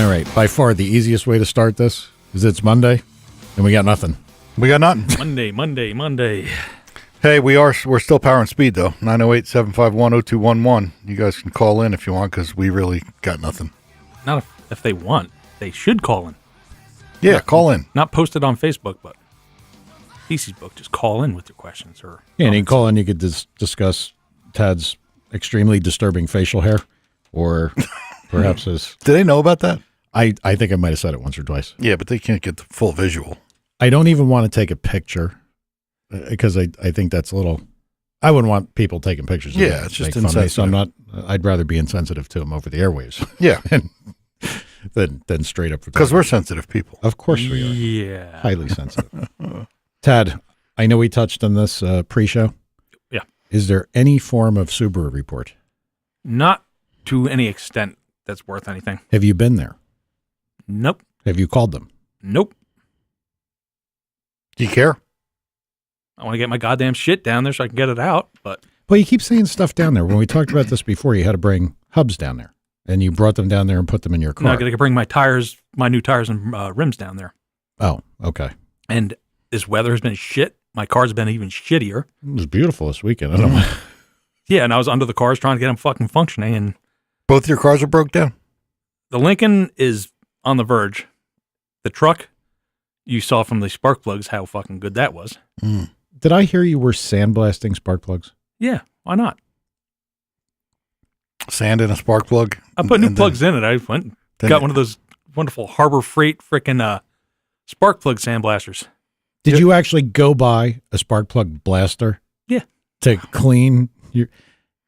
All right. By far, the easiest way to start this is it's Monday, and we got nothing. We got nothing. Monday. Hey, we're still Power and Speed, though. 908-751-0211. You guys can call in if you want, because we really got nothing. Not if they want. They should call in. Yeah, call in. Not post it on Facebook, but PC's book. Just call in with your questions. Or Yeah, and you can call in. You could discuss Tad's extremely disturbing facial hair, or perhaps his... Do they know about that? I think I might have said it once or twice. Yeah, but they can't get the full visual. I don't even want to take a picture because I think that's a little... I wouldn't want people taking pictures of Yeah, me, it's just make fun of me, so insensitive. I'd rather be insensitive to them over the airwaves Yeah, than straight up. because we're sensitive people. Of course we are. Yeah. Highly sensitive. Tad, I know we touched on this pre-show. Yeah. Is there any form of Subaru report? Not to any extent that's worth anything. Have you been there? Nope. Have you called them? Nope. Do you care? I want to get my goddamn shit down there so I can get it out, but... Well, you keep saying stuff down there. When we talked about this before, you had to bring hubs down there, and you brought them down there and put them in your car. No, I got to bring my new tires and rims down there. Oh, okay. And this weather has been shit. My car's been even shittier. It was beautiful this weekend. I don't know. Yeah, and I was under the cars trying to get them fucking functioning, and Both your cars are broke down? the Lincoln is on the verge. The truck, you saw from the spark plugs how fucking good that was. Mm. Did I hear you were sandblasting spark plugs? Yeah, why not? Sand in a spark plug? I put new And plugs in it. I went got one of those wonderful Harbor Freight frickin' spark plug sandblasters. Did you actually go buy a spark plug blaster? Yeah. To clean your...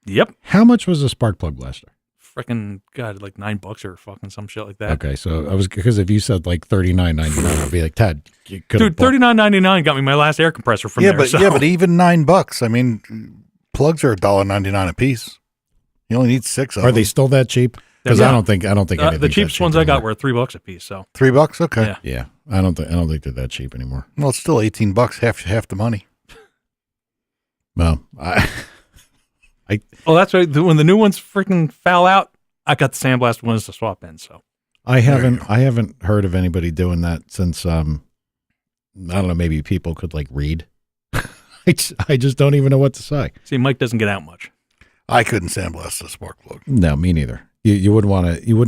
Yep. How much was a spark plug blaster? Frickin' God, like $9 or fucking some shit like that. Okay, so I was, because if you said like $39.99, I'd be like, Tad, you could Dude, $39.99 got me my last air compressor from yeah, there. but even $9. I mean, plugs are $1.99 a piece. You only need 6 of them. Are they still that cheap? Because Yeah. I don't think anything's the cheapest that ones cheap I got anymore. were $3 a piece. So $3? Okay. Yeah. Yeah, I don't think they're that cheap anymore. Well, it's still $18, half the money. Well, oh, that's right. When the new ones freaking foul out, I got the sandblast ones to swap in. So I haven't heard of anybody doing that since I don't know, maybe people could like read. I just don't even know what to say. see, Mike doesn't get out much. I couldn't sandblast a spark plug. No, me neither. You wouldn't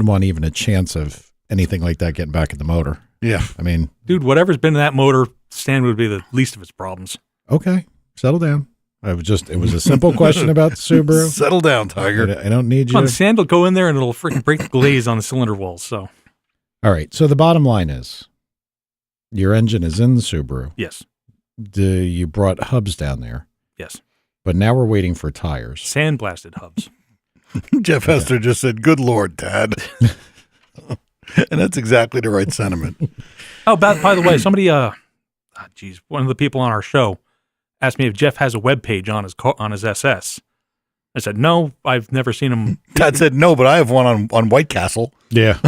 want even a chance of anything like that getting back in the motor. Yeah. I mean, Dude, whatever's been in that motor stand would be the least of its problems. okay, settle down. It was a simple question about the Subaru. Settle down, Tiger. I don't need you. Come on, the sand will go in there and it'll freaking break the glaze on the cylinder walls. So All right. So the bottom line is, your engine is in the Subaru. yes, You brought hubs down there, yes, but now we're waiting for tires. sandblasted hubs. Jeff Hester just said, "Good Lord, Tad." And that's exactly the right sentiment. Oh, by the way, somebody, one of the people on our show asked me if Jeff has a web page on his SS. I said, no, I've never seen him. Tad said, "No, but I have one on White Castle." Yeah.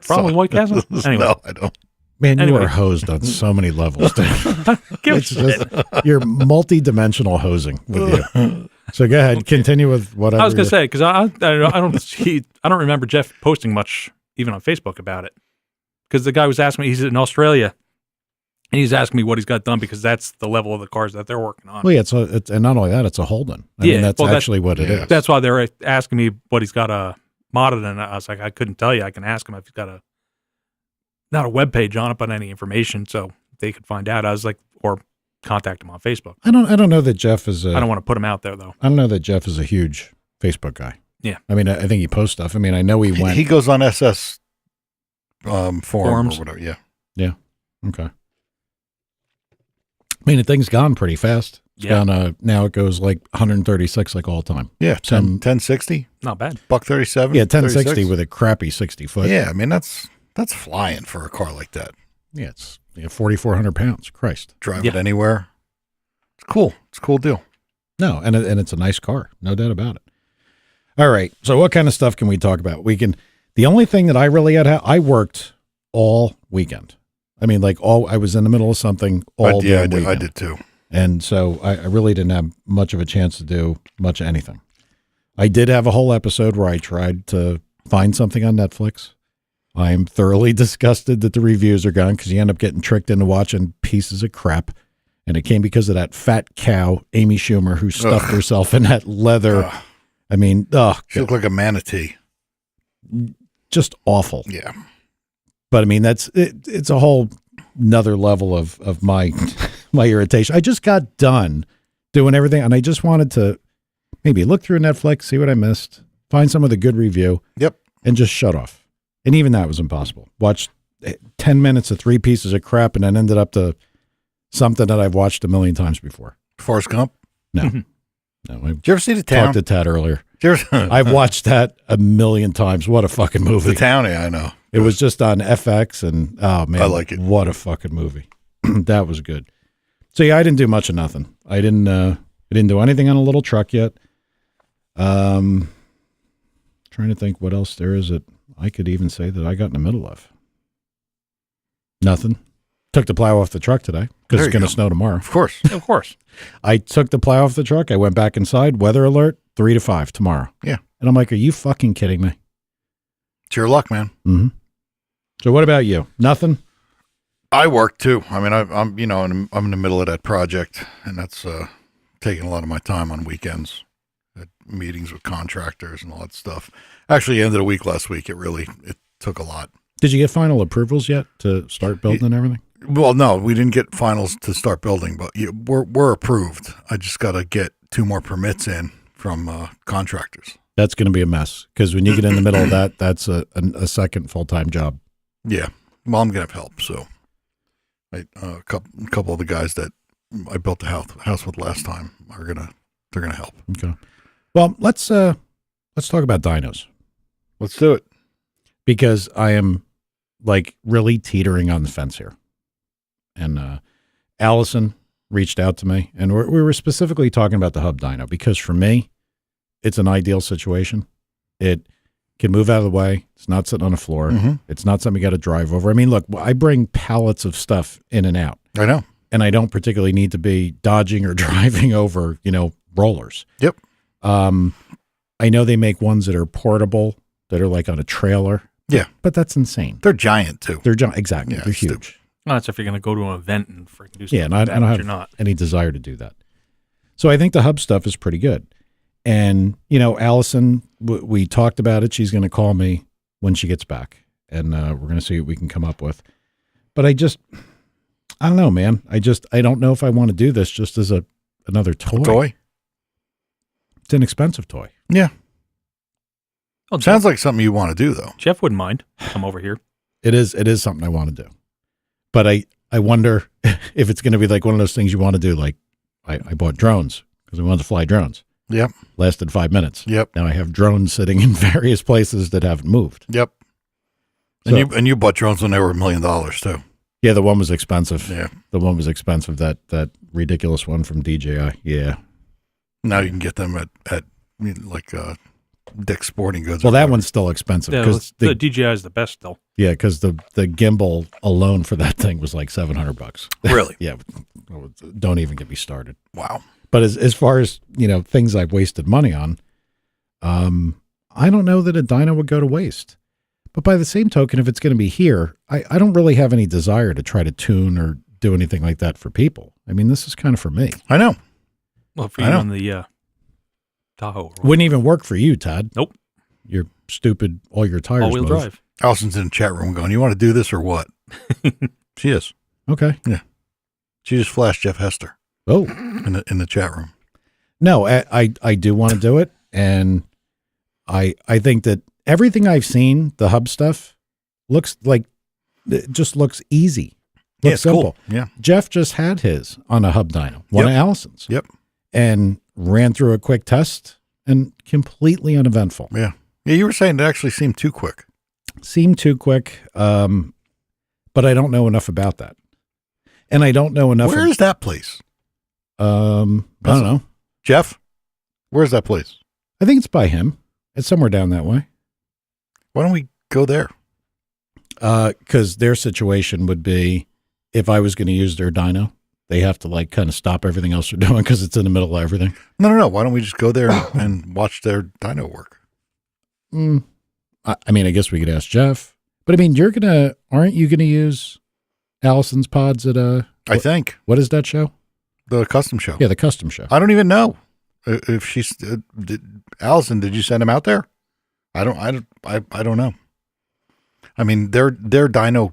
Problem with White Castle? Anyway, No, I don't. Man, you Anyway. are hosed on so many levels. give a It's shit. just, you're multi-dimensional hosing with you. So go ahead, continue with whatever. I was gonna say because I don't remember Jeff posting much even on Facebook about it because the guy was asking me, he's in Australia and he's asking me what he's got done because that's the level of the cars that they're working on. Well, yeah, it's and not only that, it's a Holden. I mean, that's actually what it is. That's why they're asking me what he's got modded, and I was like, I couldn't tell you. I can ask him if he's got not a web page on it, but any information so they could find out. I was like, or contact him on Facebook. I don't know that Jeff is. I don't want to put him out there though. I don't know that Jeff is a huge Facebook guy. Yeah. I mean, I think he posts stuff. I mean, I know he went. He goes on SS forums or whatever. Yeah. Yeah. Okay. I mean, the thing's gone pretty fast. It's gone. Now it goes like 136 like all the time. Yeah. 1060, Not bad. $137. Yeah, 1060 36. with a crappy 60 foot. Yeah, I mean that's flying for a car like that. Yeah, it's 4,400 pounds. Christ. Drive Yeah. it anywhere. It's cool. It's a cool deal. No, and it's a nice car, no doubt about it. All right, so what kind of stuff can we talk about? The only thing that I really I worked all weekend. I mean, I was in the middle of something all day. I did too. And so I really didn't have much of a chance to do much of anything. I did have a whole episode where I tried to find something on Netflix. I'm thoroughly disgusted that the reviews are gone because you end up getting tricked into watching pieces of crap. And it came because of that fat cow, Amy Schumer, who stuffed herself in that leather. I mean, she looked like a manatee. Just awful. Yeah. But I mean, it's a whole another level of my my irritation. I just got done doing everything, and I just wanted to maybe look through Netflix, see what I missed, find some with a good review, and just shut off. And even that was impossible. Watched 10 minutes of 3 pieces of crap, and then ended up to something that I've watched a million times before. Forrest Gump? No. No. Did you ever see The Town? Talked to Tad earlier. I've I've watched that a million times. What a fucking movie. The Town, yeah, I know. It was just on FX, and oh man, I like it. What a fucking movie. That was good. So yeah, I didn't do much of nothing. I didn't do anything on a little truck yet. Trying to think what else there is that I could even say that I got in the middle of. Nothing. Took the plow off the truck today because it's going to snow tomorrow. Of course. Of course. I took the plow off the truck. I went back inside. Weather alert, 3 to 5 tomorrow. Yeah. And I'm like, are you fucking kidding me? It's your luck, man. Mm-hmm. So what about you? Nothing? I work too. I mean, I'm I'm in the middle of that project, and that's taking a lot of my time on weekends at meetings with contractors and all that stuff. Actually, end of the week last week, it took a lot. Did you get final approvals yet to start building and everything? Well, no, we didn't get finals to start building, but we're approved. I just got to get 2 more permits in from contractors. That's going to be a mess because when you get in the middle of that, that's a second full-time job. Yeah. Well, I'm going to have help. So a couple of the guys that I built the house with last time they're going to help. Okay. Well, let's talk about dynos. Let's do it. Because I am like really teetering on the fence here. And Allison reached out to me, and we were specifically talking about the hub dyno because for me, it's an ideal situation. It can move out of the way. It's not sitting on the floor. Mm-hmm. It's not something you got to drive over. I mean, look, I bring pallets of stuff in and out. I know. And I don't particularly need to be dodging or driving over, rollers. Yep. I know they make ones that are portable, that are like on a trailer. Yeah. But that's insane. They're giant too. They're giant. Exactly. Yeah, They're huge. stupid. Well, that's if you're going to go to an event and freaking do something. Yeah, and I don't have any desire to do that. So I think the hub stuff is pretty good. And, Allison, we talked about it. She's going to call me when she gets back, and we're going to see what we can come up with. But I don't know, man. I don't know if I want to do this just as another toy. Toy? It's an expensive toy. Yeah. Oh, Sounds like something you want to do, though. Jeff wouldn't mind. Come over here. It is something I want to do. But I wonder if it's going to be like one of those things you want to do. Like I bought drones because I wanted to fly drones. Yep. Lasted 5 minutes. Yep. Now I have drones sitting in various places that haven't moved. Yep. So, and you bought drones when they were $1 million too. Yeah, the one was expensive. Yeah. The one was expensive. That ridiculous one from DJI. Yeah. Now you can get them at like Dick's Sporting Goods. Well, that one's still expensive Yeah, because the DJI is the best still. Yeah, because the gimbal alone for that thing was like $700. Really? Yeah. Don't even get me started. Wow. But as far as things I've wasted money on, I don't know that a dyno would go to waste. But by the same token, if it's going to be here, I don't really have any desire to try to tune or do anything like that for people. I mean, this is kind of for me. I know. Well, for you on the Tahoe. Wouldn't even work for you, Todd. Nope. You're stupid. All your tires All-wheel move. drive. Allison's in the chat room going, you want to do this or what? She is. Okay. Yeah. She just flashed Jeff Hester. Oh. In the chat room. No, I do want to do it. And I think that everything I've seen, the hub stuff, looks like it just looks easy. Looks it's simple. cool. Yeah. Jeff just had his on a hub dyno, one of Allison's. Yep. And ran through a quick test and completely uneventful. Yeah. Yeah, you were saying it actually seemed too quick. Seemed too quick, but I don't know enough about that. And I don't know enough. Where is that place? I don't know. Jeff, where's that place? I think it's by him. It's somewhere down that way. Why don't we go there? Because their situation would be if I was going to use their dyno, they have to like kind of stop everything else they're doing because it's in the middle of everything. No. Why don't we just go there and watch their dyno work? I mean, I guess we could ask Jeff, But I mean, aren't you gonna use Allison's pods at I think what is that show? the custom show. Yeah, the custom show. I don't even know if she's Allison. Did you send him out there? I don't know. I mean, their dyno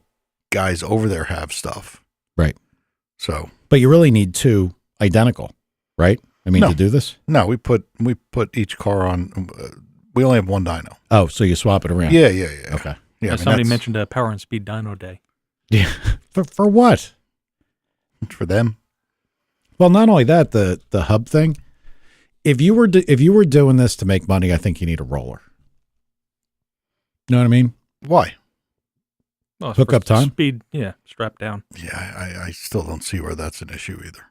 guys over there have stuff, Right. so But you really need two identical, right? I mean, No. to do this. no, we put each car on. We only have one dyno. Oh, so you swap it around? Yeah. Okay. Yeah, I mean, Somebody that's mentioned a Power and Speed Dyno Day. Yeah. For what? for them. Well, not only that, the hub thing. If you were doing this to make money, I think you need a roller. You know what I mean? Why? Well, it's Hook for up time? Speed, yeah, strap down. Yeah, I still don't see where that's an issue either.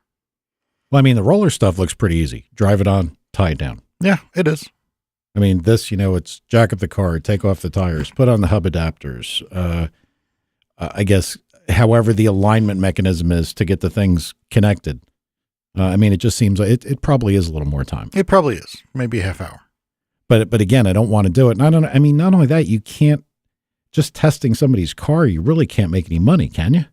Well, I mean, the roller stuff looks pretty easy. Drive it on, tie it down. Yeah, it is. I mean, this, it's jack up the car, take off the tires, put on the hub adapters. I guess, however the alignment mechanism is to get the things connected. I mean, it just seems like it probably is a little more time. It probably is. Maybe a half hour. But again, I don't want to do it. And I mean, not only that, you can't just testing somebody's car. You really can't make any money, can you?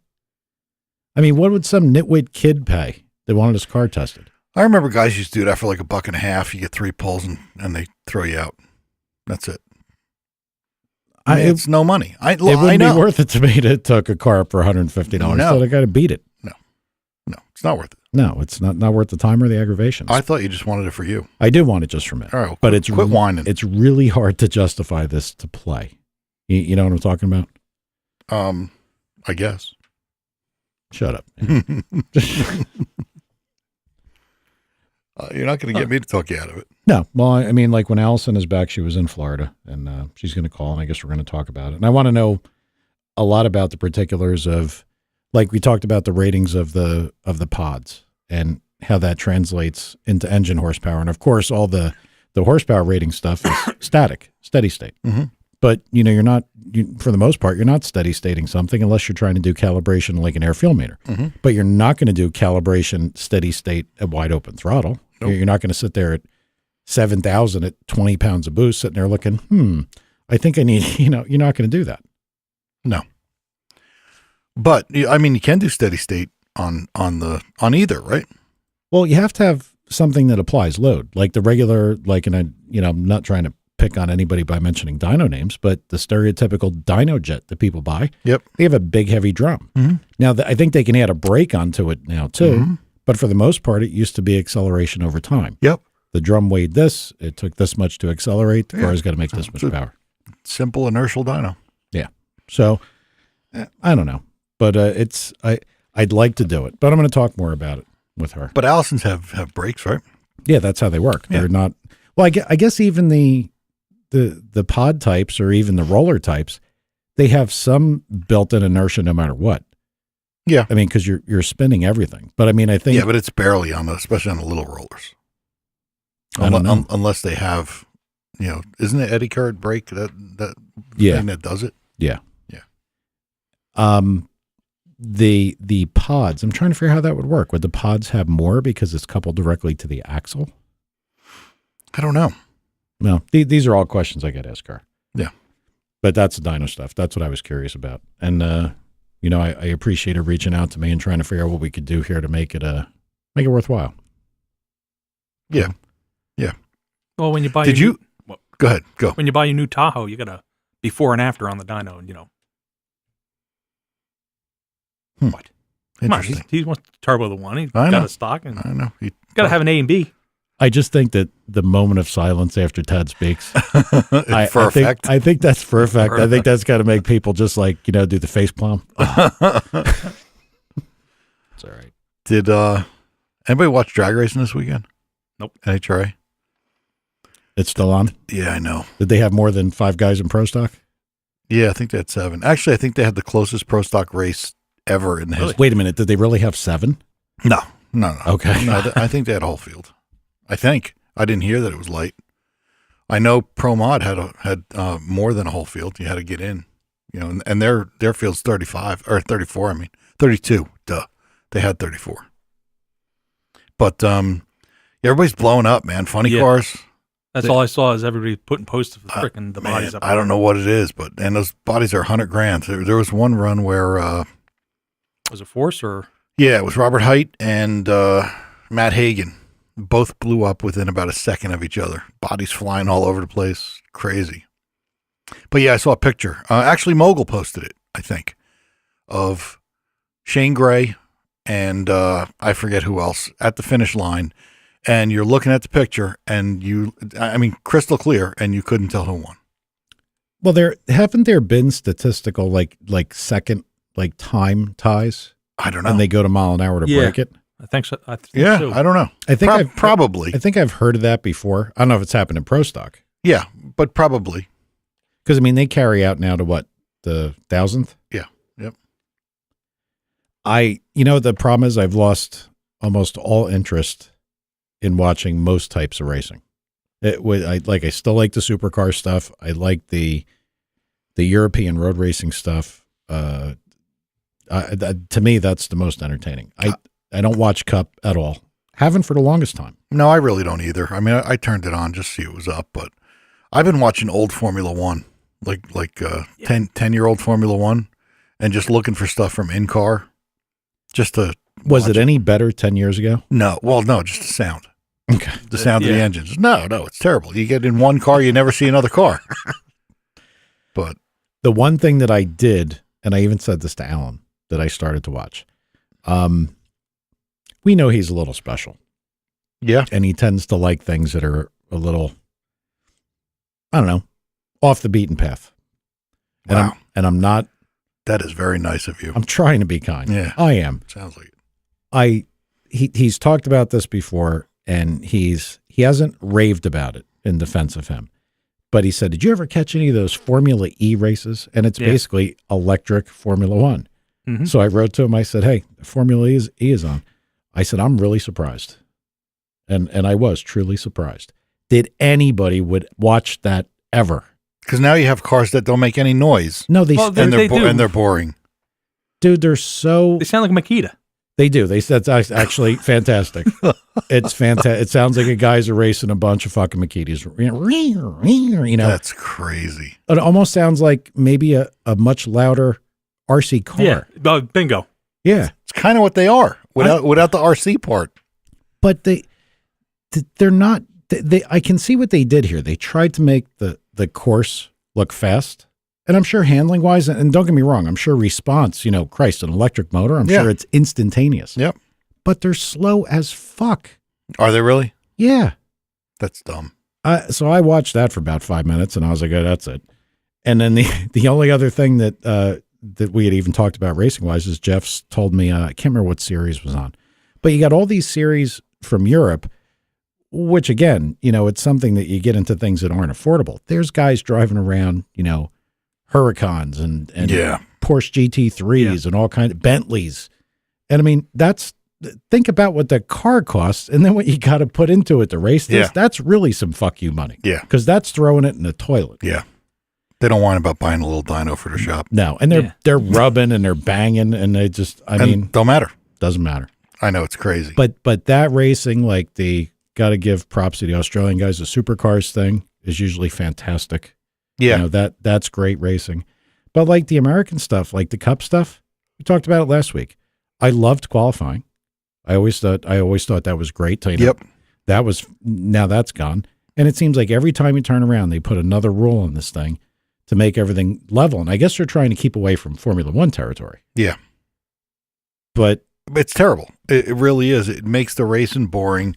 I mean, what would some nitwit kid pay that wanted his car tested? I remember guys used to do that for like $1.50. You get 3 pulls and they throw you out. That's it. I mean, it's no money. It wouldn't be worth it to me to took a car up for $150. No. So I got to beat it. No, it's not worth it. No, it's not worth the time or the aggravations. I thought you just wanted it for you. I do want it just for me. All right, well, but quit whining. It's really hard to justify this to play. You know what I'm talking about? I guess. Shut up. You're not going to get me to talk you out of it. No. Well, I mean, like when Allison is back, she was in Florida, and she's going to call, and I guess we're going to talk about it. And I want to know a lot about the particulars of, like we talked about the ratings of the pods and how that translates into engine horsepower. And of course, all the horsepower rating stuff is static, steady state. Mm-hmm. But you're not, for the most part, you're not steady stating something unless you're trying to do calibration like an air fuel meter. Mm-hmm. But you're not going to do calibration steady state at wide open throttle. Nope. You're not going to sit there at 7,000 at 20 pounds of boost sitting there looking, I think I need, you're not going to do that. No. But I mean, you can do steady state on either, right? Well, you have to have something that applies load, like the regular, I'm not trying to pick on anybody by mentioning dyno names, but the stereotypical dyno jet that people buy, Yep. they have a big, heavy drum. Mm-hmm. Now, I think they can add a brake onto it now too, Mm-hmm. but for the most part, it used to be acceleration over time. Yep. The drum weighed this, it took this much to accelerate, the Yeah. car's got to make this much power. Simple inertial dyno. Yeah. So, I don't know, but I'd like to do it, but I'm going to talk more about it with her. But Allisons have brakes, right? Yeah, that's how they work. Yeah. They're not, well, I guess even the pod types or even the roller types, they have some built-in inertia no matter what. Yeah. I mean, because you're spinning everything. But I mean, I think Yeah, but it's barely especially on the little rollers. I don't know. Unless they have, isn't it eddy current brake that Yeah. thing that does it? Yeah. Yeah. The pods, I'm trying to figure out how that would work. Would the pods have more because it's coupled directly to the axle? I don't know. No, these are all questions I got to ask her. Yeah. But that's the dyno stuff. That's what I was curious about. And, I appreciate her reaching out to me and trying to figure out what we could do here to make it worthwhile. Yeah. Yeah. Well, when you buy Go ahead. Go. when you buy your new Tahoe, you got a before and after on the dyno, and what? Come on, Interesting. he wants to turbo the one. He's I got know. a stock, and I know. got to have an A and B. I just think that the moment of silence after Ted speaks, I effect. think that's for effect. I think that's got to make people just do the face palm. It's all right. Did anybody watch drag racing this weekend? Nope. NHRA? It's still on. Yeah, I know. Did they have more than 5 guys in pro stock? Yeah, I think they had 7. Actually, I think they had the closest pro stock race ever in the history. Wait a minute. Did they really have 7? No. Okay. No, I think they had a whole field. I think. I didn't hear that it was light. I know Pro Mod had more than a whole field. You had to get in, and their field's 35 or 34. I mean 32. Duh, they had 34. But everybody's blowing up, man. Funny cars. That's all I saw is everybody putting posts of the bodies up. I don't know what it is, and those bodies are $100,000. There was one run where Was it Force or? Yeah, it was Robert Height and Matt Hagen. Both blew up within about a second of each other. Bodies flying all over the place. Crazy. But yeah, I saw a picture. Actually, Mogul posted it, I think, of Shane Gray and I forget who else at the finish line. And you're looking at the picture and crystal clear, and you couldn't tell who won. Well, haven't there been statistical like second time ties? I don't know. And they go to mile an hour to break it. I think so. I don't know. I think probably. I think I've heard of that before. I don't know if it's happened in pro stock. Yeah, but probably. Because they carry out now to what, the 1,000th? Yeah. Yep. The problem is I've lost almost all interest in watching most types of racing. I still like the supercar stuff. I like the European road racing stuff. To me, that's the most entertaining. I don't watch Cup at all. Haven't for the longest time. No, I really don't either. I mean, I turned it on just to see it was up, but I've been watching old Formula One, 10-year-old Formula One, and just looking for stuff from in-car just to Was it any better 10 years ago? No. Well, no, just the sound. Okay. The sound of the engines. No, it's terrible. You get in one car, you never see another car. But the one thing that I did, and I even said this to Alan, that I started to watch, we know he's a little special. Yeah. And he tends to like things that are a little, I don't know, off the beaten path. Wow. And I'm not. That is very nice of you. I'm trying to be kind. Yeah. I am. Sounds like it. He's talked about this before, and he hasn't raved about it in defense of him. But he said, did you ever catch any of those Formula E races? And it's basically electric Formula One. Mm-hmm. So I wrote to him, I said, hey, Formula E is on. I said, I'm really surprised. And I was truly surprised. Did anybody would watch that ever? Because now you have cars that don't make any noise. No, they do. And they're boring. Dude, they sound like a Makita. They do. That's actually fantastic. It's fantastic. It sounds like a guys are racing a bunch of fucking Makitas. That's crazy. It almost sounds like maybe a much louder RC car. Yeah. Bingo. Yeah. It's kind of what they are without the RC part. But they're not. I can see what they did here. They tried to make the course look fast. And I'm sure handling wise, and don't get me wrong, I'm sure response, an electric motor, I'm sure it's instantaneous. Yep. But they're slow as fuck. Are they really? Yeah. That's dumb. So I watched that for about 5 minutes and I was like, oh, that's it. And then the only other thing that we had even talked about racing wise is Jeff's told me, I can't remember what series was on, but you got all these series from Europe, which again, it's something that you get into things that aren't affordable. There's guys driving around, Huracans and Porsche GT3s and all kinds of Bentleys. And I mean, think about what the car costs and then what you got to put into it to race this. Yeah. That's really some fuck you money. Yeah. Because that's throwing it in the toilet. Yeah. They don't whine about buying a little dyno for the shop. No. And they're rubbing and they're banging and they just, don't matter. Doesn't matter. I know it's crazy. But that racing, like got to give props to the Australian guys. The supercars thing is usually fantastic. Yeah. That's great racing. But like the American stuff, like the Cup stuff, we talked about it last week. I loved qualifying. I always thought that was great. Yep. Now that's gone. And it seems like every time you turn around, they put another rule on this thing to make everything level. And I guess they're trying to keep away from Formula One territory. Yeah. But it's terrible. It really is. It makes the racing boring.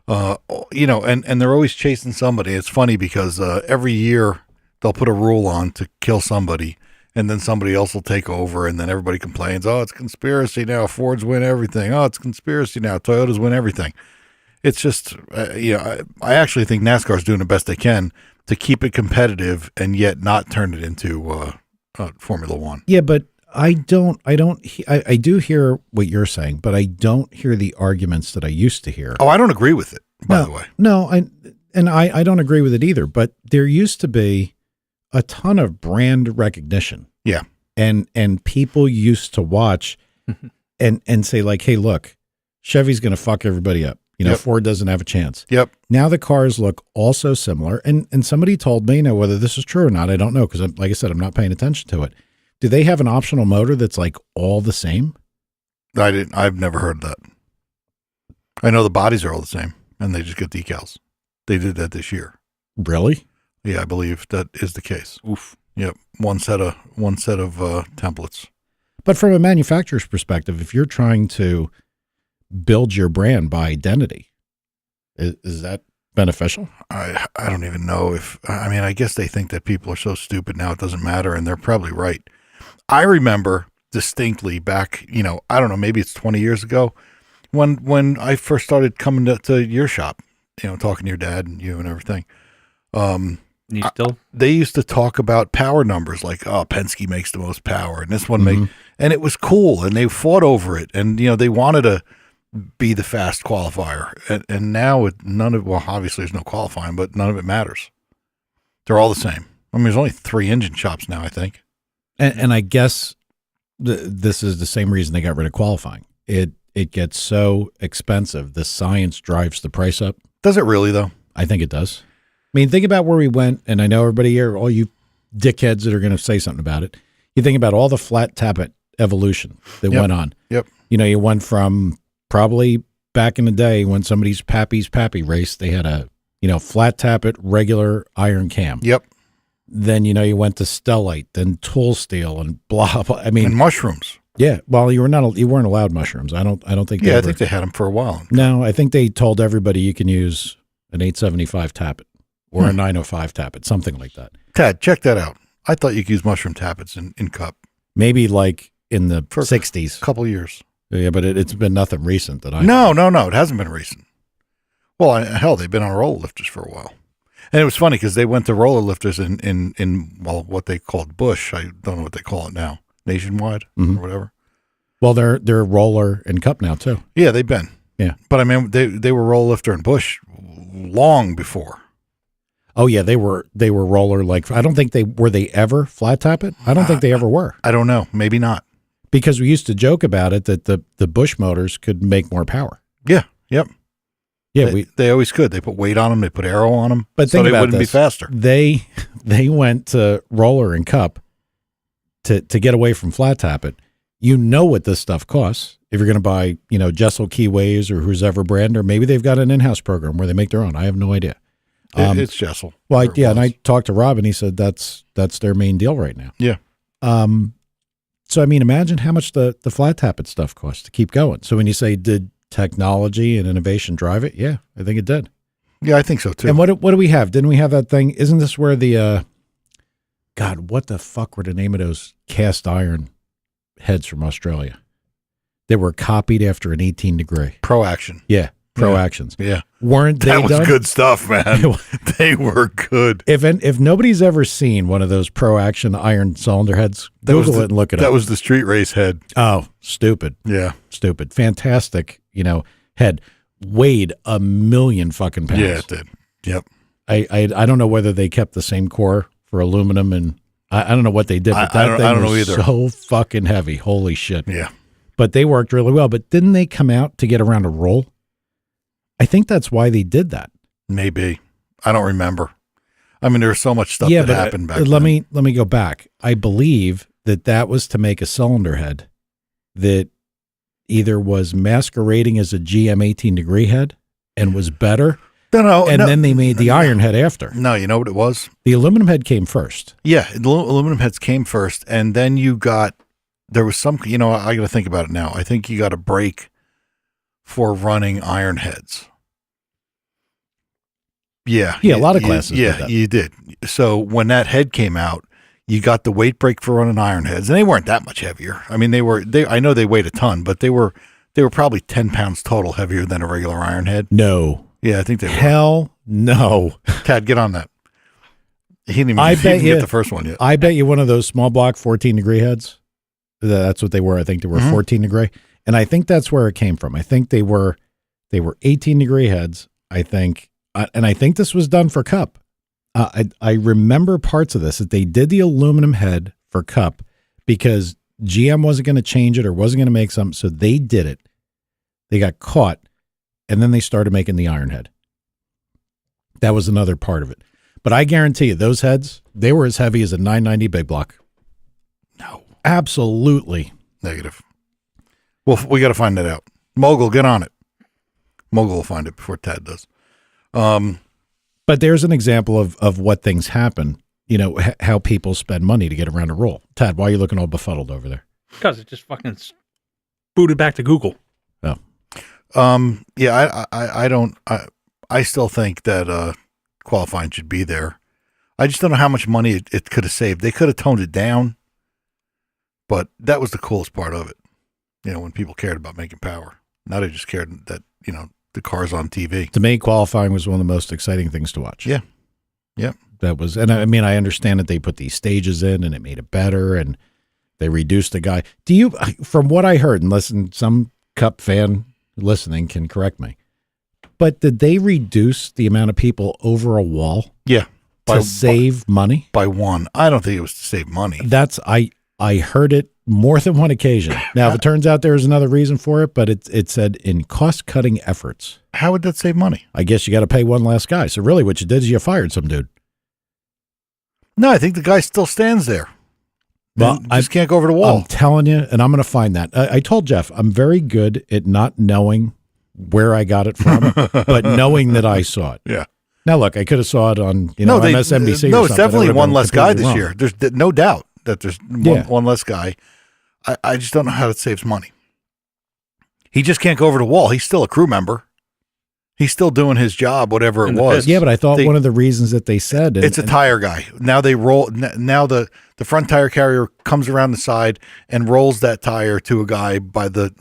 And they're always chasing somebody. It's funny because every year they'll put a rule on to kill somebody, and then somebody else will take over, and then everybody complains, oh, it's conspiracy now. Fords win everything. Oh, it's conspiracy now. Toyotas win everything. It's just, I actually think NASCAR is doing the best they can to keep it competitive and yet not turn it into Formula One. Yeah, but I do hear what you're saying, but I don't hear the arguments that I used to hear. Oh, I don't agree with it, by the way. No, I don't agree with it either, but there used to be a ton of brand recognition. Yeah. And people used to watch and say like, hey, look, Chevy's going to fuck everybody up. Yep. Ford doesn't have a chance. Yep. Now the cars look also similar. And somebody told me, now whether this is true or not, I don't know, because like I said, I'm not paying attention to it. Do they have an optional motor that's like all the same? I've never heard of that. I know the bodies are all the same, and they just get decals. They did that this year. Really? Yeah, I believe that is the case. Oof. Yep. One set of templates. But from a manufacturer's perspective, if you're trying to build your brand by identity, is that beneficial? I don't even know if, I mean, I guess they think that people are so stupid now it doesn't matter, and they're probably right. I remember distinctly back, I don't know, maybe it's 20 years ago when I first started coming to your shop, talking to your dad and you and everything. You still? They used to talk about power numbers like, oh, Penske makes the most power and this one and it was cool, and they fought over it, and they wanted to be the fast qualifier, and now obviously there's no qualifying, but none of it matters. They're all the same. I mean, there's only 3 engine shops now, I think. And I guess this is the same reason they got rid of qualifying. It gets so expensive. The science drives the price up. Does it really, though? I think it does. I mean, think about where we went, and I know everybody here, all you dickheads that are going to say something about it. You think about all the flat tappet evolution that went on. Yep. You went from probably back in the day when somebody's Pappy's Pappy race, they had a, flat tappet, regular iron cam. Yep. Then, you went to Stellite, then tool steel and blah, blah. I mean, and mushrooms. Yeah. Well, you weren't allowed mushrooms. I don't think. Yeah, I think they had them for a while. No, I think they told everybody you can use an 875 tappet or a 905 tappet, something like that. Tad, check that out. I thought you could use mushroom tappets in cup. Maybe like in the for 60s. A couple of years. Yeah, but it's been nothing recent that I No, it hasn't been recent. Well, hell, they've been on roller lifters for a while. And it was funny because they went to roller lifters in what they called Bush. I don't know what they call it now. Nationwide or whatever. Well, they're roller and cup now too. Yeah, they've been. Yeah. But I mean, they were roller lifter and Bush long before. Oh yeah, they were roller, like, I don't think they ever flat tap it. I don't think they ever were. I don't know. Maybe not. Because we used to joke about it that the Bush motors could make more power. Yeah. Yep. Yeah, they always could. They put weight on them. They put aero on them. But so think they about wouldn't this. be faster. They went to roller and cup to get away from flat tap it. You know what this stuff costs if you're going to buy, Jessel Keyways or who's ever brand, or maybe they've got an in-house program where they make their own. I have no idea. It's Jessel. Well, and I talked to Rob, and he said that's their main deal right now. Yeah. So I mean, imagine how much the flat tappet stuff costs to keep going. So when you say, did technology and innovation drive it? Yeah, I think it did. Yeah, I think so too. And what do we have? Didn't we have that thing? Isn't this where the God, what the fuck were the name of those cast iron heads from Australia? They were copied after an 18 degree. Pro Action. Yeah. Pro Actions. Yeah. Weren't they That was done? good stuff, man. They were good. If nobody's ever seen one of those Pro Action iron cylinder heads, Google it and look it up. That was the street race head. Oh, stupid. Yeah. Stupid. Fantastic, head. Weighed 1,000,000 fucking pounds. Yeah, it did. Yep. I don't know whether they kept the same core for aluminum, and I don't know what they did, but that thing I don't know was either. so fucking heavy. Holy shit. Yeah. But they worked really well. But didn't they come out to get around a roll? I think that's why they did that. Maybe. I don't remember. I mean, there was so much stuff that happened back then. Let me go back. I believe that was to make a cylinder head that either was masquerading as a GM 18 degree head and was better. Then they made the iron head after. No, you know what it was? The aluminum head came first. Yeah, the aluminum heads came first, and then there was some, I got to think about it now. I think you got a break for running iron heads. Yeah. Yeah, a lot of classes Yeah, did that. you did. So when that head came out, you got the weight break for running iron heads, and they weren't that much heavier. I mean, I know they weighed a ton, but they were probably 10 pounds total heavier than a regular iron head. No. Yeah, I think they were. Hell no. Tad, get on that. He didn't even get the first one yet. I bet you one of those small block 14 degree heads, that's what they were. I think they were 14 degree. And I think that's where it came from. I think they were 18 degree heads, I think. And I think this was done for Cup. I remember parts of this, that they did the aluminum head for Cup because GM wasn't going to change it or wasn't going to make something. So they did it. They got caught and then they started making the iron head. That was another part of it. But I guarantee you, those heads, they were as heavy as a 990 big block. No. Absolutely. Negative. Well, we got to find that out. Mogul, get on it. Mogul will find it before Tad does. But there's an example of what things happen, you know, how people spend money to get around a roll. Tad, why are you looking all befuddled over there? Because it just fucking booted back to Google. Oh. Yeah, I still think that qualifying should be there. I just don't know how much money it could have saved. They could have toned it down, but that was the coolest part of it. You know, when people cared about making power. Now they just cared that, you know, the car's on TV. To me, qualifying was one of the most exciting things to watch. Yeah. Yeah. That was, and I mean, I understand that they put these stages in and it made it better and they reduced the guy. Do you, from what I heard, and listen, some Cup fan listening can correct me, but did they reduce the amount of people over a wall? Yeah. To save money? By one. I don't think it was to save money. That's, I heard it more than one occasion. Now, if it turns out there's another reason for it, but it said in cost-cutting efforts. How would that save money? I guess you got to pay one last guy. So really what you did is you fired some dude. No, I think the guy still stands there. Well, I just can't go over the wall. I'm telling you, and I'm going to find that. I told Jeff, I'm very good at not knowing where I got it from, but knowing that I saw it. Yeah. Now, look, I could have saw it on, MSNBC. No, or it's definitely one less guy this wrong. year. There's no doubt that there's one less guy. I just don't know how it saves money. He just can't go over the wall. He's still a crew member. He's still doing his job, whatever it was. Yeah, but I thought one of the reasons that they said it's a tire guy. Now they roll. Now the front tire carrier comes around the side and rolls that tire to a guy by the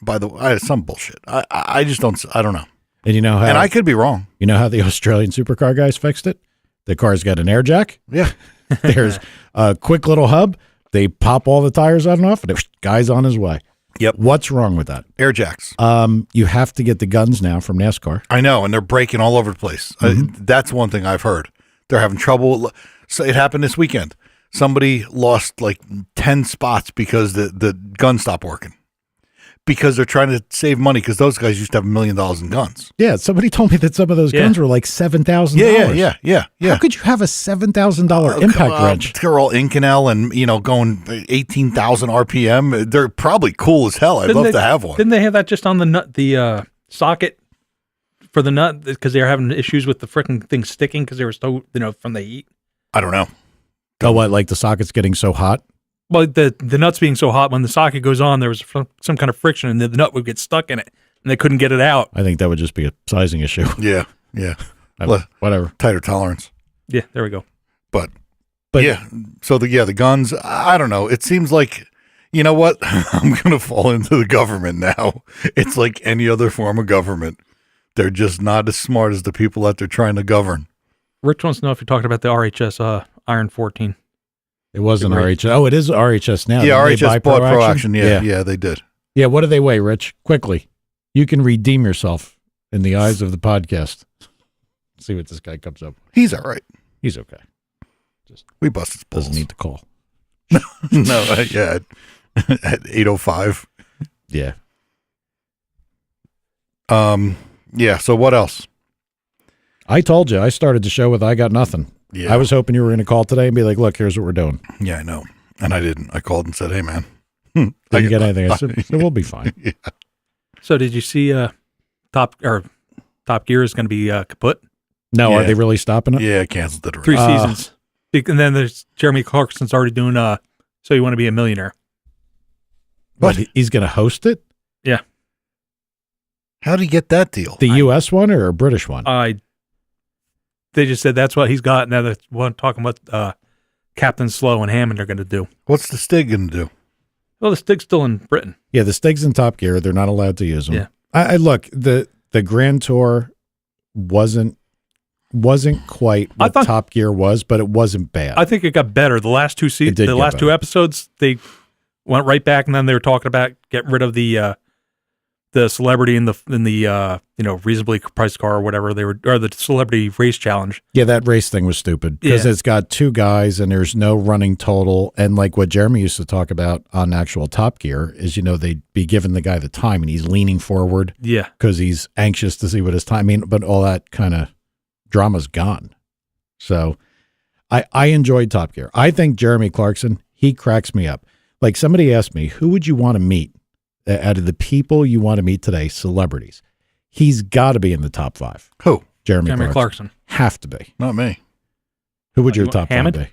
some bullshit. I just don't. I don't know. And you know how? And I could be wrong. You know how the Australian supercar guys fixed it? The car's got an air jack. Yeah. There's a quick little hub. They pop all the tires on and off, and the guy's on his way. Yep. What's wrong with that? Air jacks. You have to get the guns now from NASCAR. I know, and they're breaking all over the place. That's one thing I've heard. They're having trouble. So it happened this weekend. Somebody lost like 10 spots because the gun stopped working. Because they're trying to save money because those guys used to have $1 million in guns. Yeah, somebody told me that some of those guns were like $7,000. Yeah. How could you have a $7,000 impact wrench? They're all Inconel and, going 18,000 RPM. They're probably cool as hell. I'd love to have one. Didn't they have that just on the nut, the socket for the nut because they were having issues with the freaking thing sticking because they were so, from the heat? I don't know. Oh, what, like the socket's getting so hot? Well, the nuts being so hot, when the socket goes on, there was some kind of friction, and the nut would get stuck in it, and they couldn't get it out. I think that would just be a sizing issue. Yeah. Whatever. Tighter tolerance. Yeah, there we go. But yeah, so the guns, I don't know. It seems like, you know what? I'm going to fall into the government now. It's like any other form of government. They're just not as smart as the people that they're trying to govern. Rich wants to know if you're talking about the RHS Iron 14. It wasn't RHS. Oh, it is RHS now. Yeah, RHS bought Pro Action. Yeah, they did. Yeah, what do they weigh, Rich? Quickly. You can redeem yourself in the eyes of the podcast. See what this guy comes up with. He's all right. He's okay. We busted his balls. Doesn't need to call. No, yeah, at 8:05. Yeah. Yeah, so what else? I told you, I started the show with I got nothing. Yeah. I was hoping you were going to call today and be like, look, here's what we're doing. Yeah, I know. And I didn't. I called and said, hey, man. Didn't get anything. I said, we'll be fine. Yeah. So did you see Top Gear is going to be kaput? No, Yeah. are they really stopping it? Yeah, I canceled it. 3 seasons. And then there's Jeremy Clarkson's already doing So You Want to Be a Millionaire. What? He's going to host it? Yeah. How did he get that deal? The U.S. one or a British one? They just said that's what he's got. Now they're talking about Captain Slow and Hammond are going to do. What's the Stig going to do? Well, the Stig's still in Britain. Yeah, the Stig's in Top Gear. They're not allowed to use them. Yeah. I look, the Grand Tour wasn't quite what Top Gear was, but it wasn't bad. I think it got better. The last two two episodes, they went right back, and then they were talking about getting rid of the the celebrity in the reasonably priced car or whatever or the celebrity race challenge. Yeah, that race thing was stupid because it's got two guys and there's no running total. And like what Jeremy used to talk about on actual Top Gear is, they'd be giving the guy the time and he's leaning forward. Yeah. Because he's anxious to see what his time but all that kind of drama's gone. So I enjoyed Top Gear. I think Jeremy Clarkson, he cracks me up. Like somebody asked me, who would you want to meet out of the people you want to meet today, celebrities? He's got to be in the top 5. Who? Jeremy Clarkson. Have to be. Not me. Who would your top 5 Hammond? be?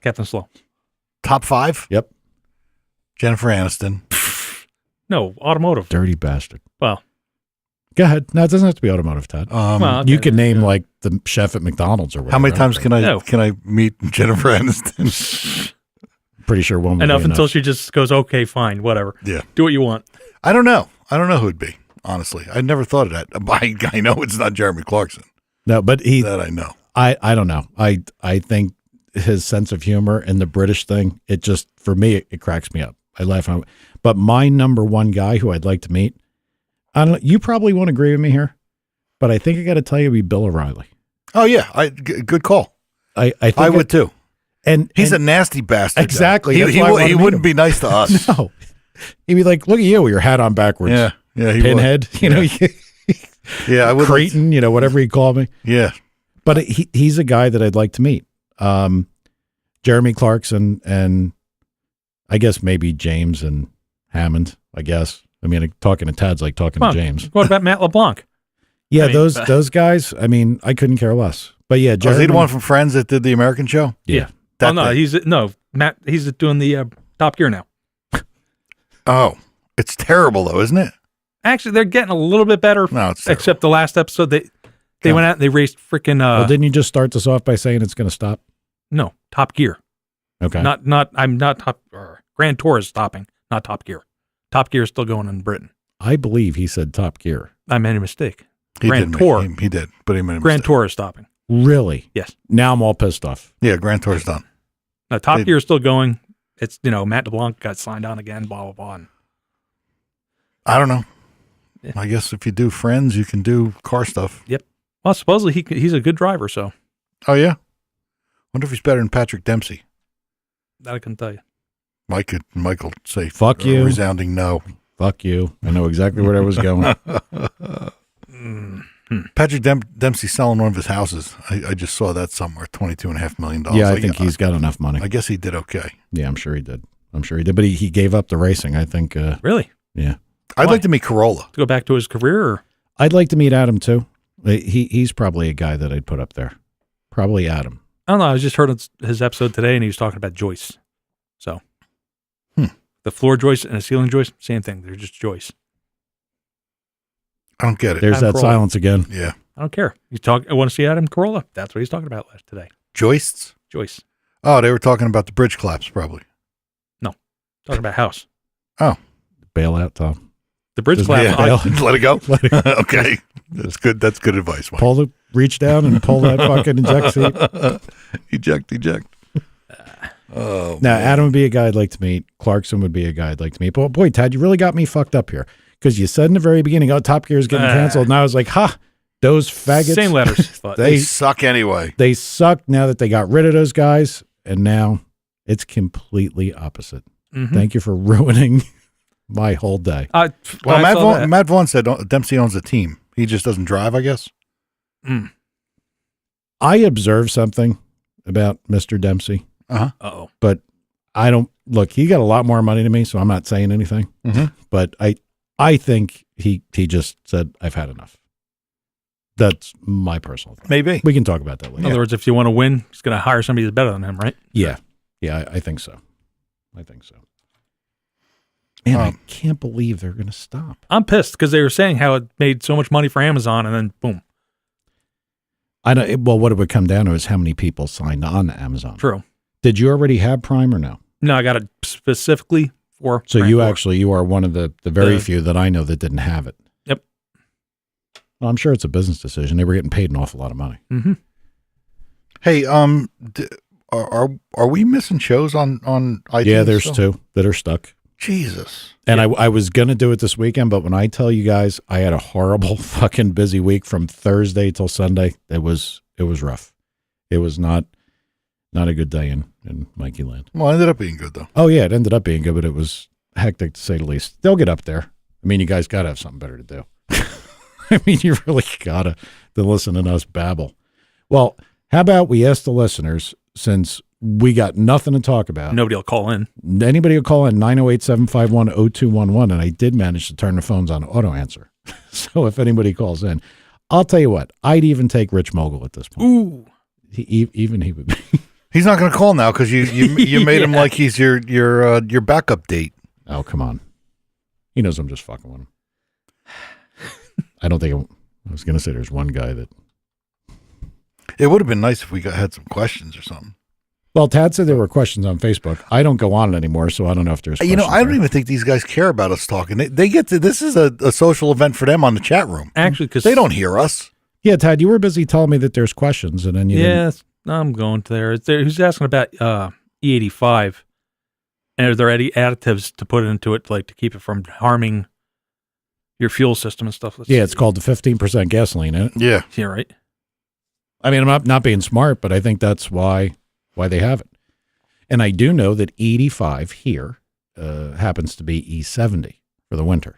Captain Slow. Top 5? Yep. Jennifer Aniston. No, automotive. Dirty bastard. Well, go ahead. No, it doesn't have to be automotive, Todd. well, you can name like the chef at McDonald's or whatever. How many times can No. I meet Jennifer Aniston? Pretty sure one would enough be until she just goes, okay, fine, whatever. Yeah. Do what you want. I don't know. I don't know who it'd be, honestly. I never thought of that. I know it's not Jeremy Clarkson. No, but That I know. I don't know. I think his sense of humor and the British thing, it just, for me, it cracks me up. I laugh. But my number one guy who I'd like to meet, I don't know, you probably won't agree with me here, but I think I got to tell you, it'd be Bill O'Reilly. Oh, yeah. Good call. I think I would too. And he's a nasty bastard. Exactly. He wouldn't be nice to us. No. He'd be like, look at you with your hat on backwards. Yeah. He Pinhead, would. Yeah, I would. Creighton, whatever he called me. Yeah. But he's a guy that I'd like to meet. Jeremy Clarkson and I guess maybe James and Hammond, I guess. I mean, talking to Tad's like talking to James. What about Matt LeBlanc? Yeah, those guys, I mean, I couldn't care less. But yeah, Jeremy. Was he the one from Friends that did the American show? Yeah. Matt, he's doing the Top Gear now. Oh, it's terrible though, isn't it? Actually, they're getting a little bit better. No, it's terrible. Except the last episode, they went out and they raced freaking. Well, didn't you just start this off by saying it's going to stop? No, Top Gear. Okay. I'm not Top. Grand Tour is stopping, not Top Gear. Top Gear is still going in Britain. I believe he said Top Gear. I made a mistake. He Grand Tour. He did, but he made a Grand mistake. Tour is stopping. Really? Yes. Now I'm all pissed off. Yeah, Grand Tour's done. Now, Top Gear is still going. It's, Matt LeBlanc got signed on again, blah, blah, blah. I don't know. Yeah. I guess if you do Friends, you can do car stuff. Yep. Well, supposedly he's a good driver, so. Oh, yeah? Wonder if he's better than Patrick Dempsey. That I can tell you. Michael say fuck you. Resounding no. Fuck you. I know exactly where I was going. Patrick Dempsey's selling one of his houses. I just saw that somewhere, $22.5 million. Yeah, I think he's got enough money. I guess he did okay. Yeah, I'm sure he did. But he gave up the racing, I think. Really? Yeah. I'd like to meet Corolla. To go back to his career? Or? I'd like to meet Adam, too. He's probably a guy that I'd put up there. Probably Adam. I don't know. I just heard his episode today, and he was talking about joists. So, the floor joist and a ceiling joist, same thing. They're just joists. I don't get it. There's Adam that Carolla. silence again. Yeah. I don't care. I want to see Adam Carolla. That's what he's talking about today. Joists? Joists. Oh, they were talking about the bridge collapse, probably. No. Talking about house. Oh. Bail out, Tom. The bridge Just collapse. Let it go. Let it go. Okay. That's good. That's good advice, Mike. Reach down and pull that fucking eject seat. Eject. Oh. Now, man. Adam would be a guy I'd like to meet. Clarkson would be a guy I'd like to meet. But boy, Tad, you really got me fucked up here. Because you said in the very beginning, Top Gear is getting canceled. And I was like, those faggots. Same letters. They suck anyway. They suck now that they got rid of those guys. And now it's completely opposite. Mm-hmm. Thank you for ruining my whole day. Well, Matt Vaughn said Dempsey owns a team. He just doesn't drive, I guess. Mm. I observed something about Mr. Dempsey. Uh-oh. But I don't look, he got a lot more money than me, so I'm not saying anything. Mm-hmm. But I think he just said, I've had enough. That's my personal thing. Maybe. We can talk about that later. In other words, if you want to win, he's going to hire somebody that's better than him, right? Yeah. Yeah, I think so. Man, I can't believe they're going to stop. I'm pissed because they were saying how it made so much money for Amazon, and then boom. I know. Well, what it would come down to is how many people signed on to Amazon. True. Did you already have Prime or no? No, I got it specifically for. So Grand you are one of the very few that I know that didn't have it. Yep. Well, I'm sure it's a business decision. They were getting paid an awful lot of money. Mm-hmm. Hey, are we missing shows on iTunes? Yeah, there's two that are stuck. Jesus. And I was going to do it this weekend, but when I tell you guys I had a horrible fucking busy week from Thursday till Sunday, it was rough. It was not a good day in Mikey Land. Well, it ended up being good, though. Oh, yeah, it ended up being good, but it was hectic to say the least. They'll get up there. I mean, you guys got to have something better to do. I mean, you really got to listen to us babble. Well, how about we ask the listeners, since we got nothing to talk about. Nobody will call in. Anybody will call in 908-751-0211, and I did manage to turn the phones on auto answer. So if anybody calls in, I'll tell you what, I'd even take Rich Mogul at this point. Ooh. Even he would be. He's not going to call now because you made him like he's your backup date. Oh, come on. He knows I'm just fucking with him. I don't think I was going to say there's one guy that. It would have been nice if we had some questions or something. Well, Tad said there were questions on Facebook. I don't go on it anymore, so I don't know if there's questions. I don't even think these guys care about us talking. They get to, this is a social event for them on the chat room. Actually, because they don't hear us. Yeah, Tad, you were busy telling me that there's questions, and then you didn't. I'm going there. Who's asking about E85? And are there any additives to put into it, like to keep it from harming your fuel system and stuff? Yeah, it's called the 15% gasoline in it. Yeah. Yeah, right. I mean, I'm not being smart, but I think that's why they have it. And I do know that 85 here happens to be E70 for the winter.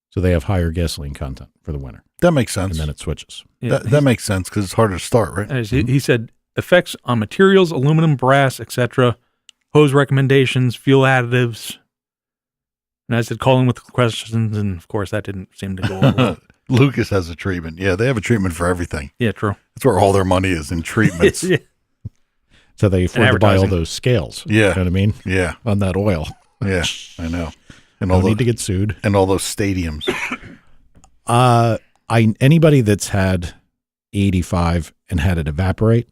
So they have higher gasoline content for the winter. That makes sense. And then it switches. Yeah, that makes sense because it's harder to start, right? He said effects on materials, aluminum, brass, etc., hose recommendations, fuel additives. And I said, call in with questions, and of course that didn't seem to go over well. Lucas has a treatment. Yeah, they have a treatment for everything. Yeah, true. That's where all their money is, in treatments. Yeah. So they afford to buy all those scales. Yeah. You know what I mean? Yeah. On that oil. Yeah, I know. And No need to get sued. And all those stadiums. Anybody that's had 85 and had it evaporate,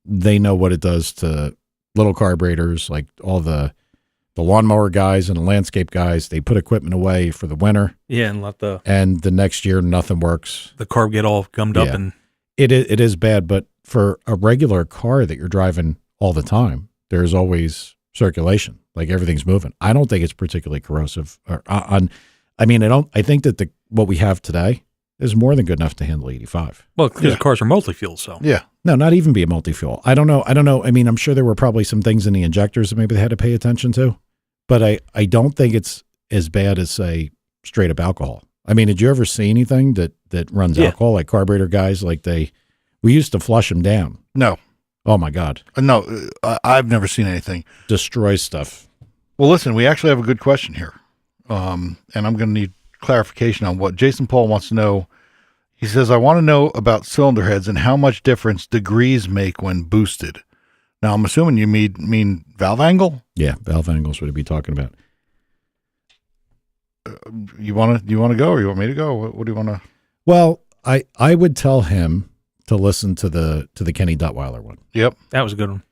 they know what it does to little carburetors, like all the lawnmower guys and the landscape guys. They put equipment away for the winter. Yeah, and let the next year nothing works. The carb get all gummed up, and it is bad. But for a regular car that you're driving all the time, there's always circulation, like everything's moving. I don't think it's particularly corrosive. I think that what we have today is more than good enough to handle 85. Well, because the cars are multi-fuel, so yeah. No, not even be a multi-fuel. I don't know. I mean, I'm sure there were probably some things in the injectors that maybe they had to pay attention to, but I don't think it's as bad as, say, straight up alcohol. I mean, did you ever see anything that runs alcohol, like carburetor guys, we used to flush them down. No. Oh my God. No, I've never seen anything. Destroys stuff. Well, listen, we actually have a good question here. And I'm going to need clarification on what Jason Paul wants to know. He says, I want to know about cylinder heads and how much difference degrees make when boosted. Now, I'm assuming you mean valve angle? Yeah, valve angles would he be talking about? You want to go, or you want me to go? What do you want to? Well, I would tell him to listen to the Kenny Duttweiler one. Yep, that was a good one.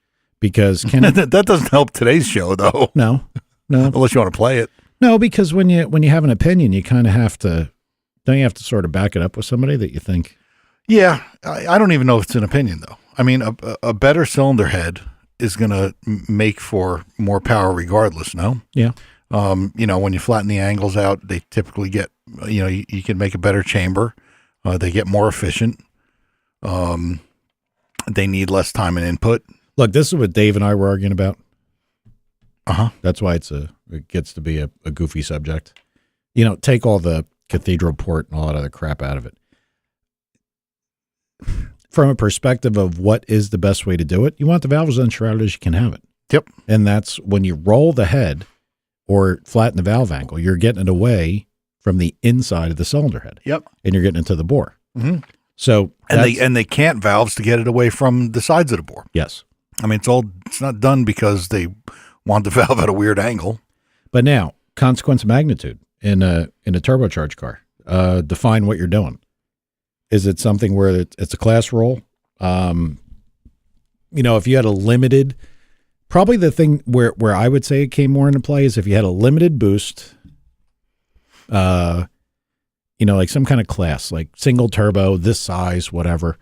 Because Kenny, that doesn't help today's show, though. No, unless you want to play it. No, because when you have an opinion, you kind of have to. Don't you have to sort of back it up with somebody that you think? Yeah, I don't even know if it's an opinion, though. I mean, a better cylinder head is going to make for more power regardless, no? Yeah. When you flatten the angles out, they typically get, you can make a better chamber. They get more efficient. They need less time and input. Look, this is what Dave and I were arguing about. Uh-huh. That's why it gets to be a goofy subject. Take all the cathedral port and all that other crap out of it. From a perspective of what is the best way to do it, you want the valve as unshrouded as you can have it. Yep. And that's when you roll the head or flatten the valve angle, you're getting it away from the inside of the cylinder head. Yep. And you're getting it to the bore. Mm-hmm. So and they can't valves to get it away from the sides of the bore. Yes. I mean, it's not done because they want the valve at a weird angle. But now, consequence of magnitude in a turbocharged car. Define what you're doing. Is it something where it's a class roll? If you had a limited, probably the thing where I would say it came more into play is if you had a limited boost, like some kind of class, like single turbo, this size, whatever,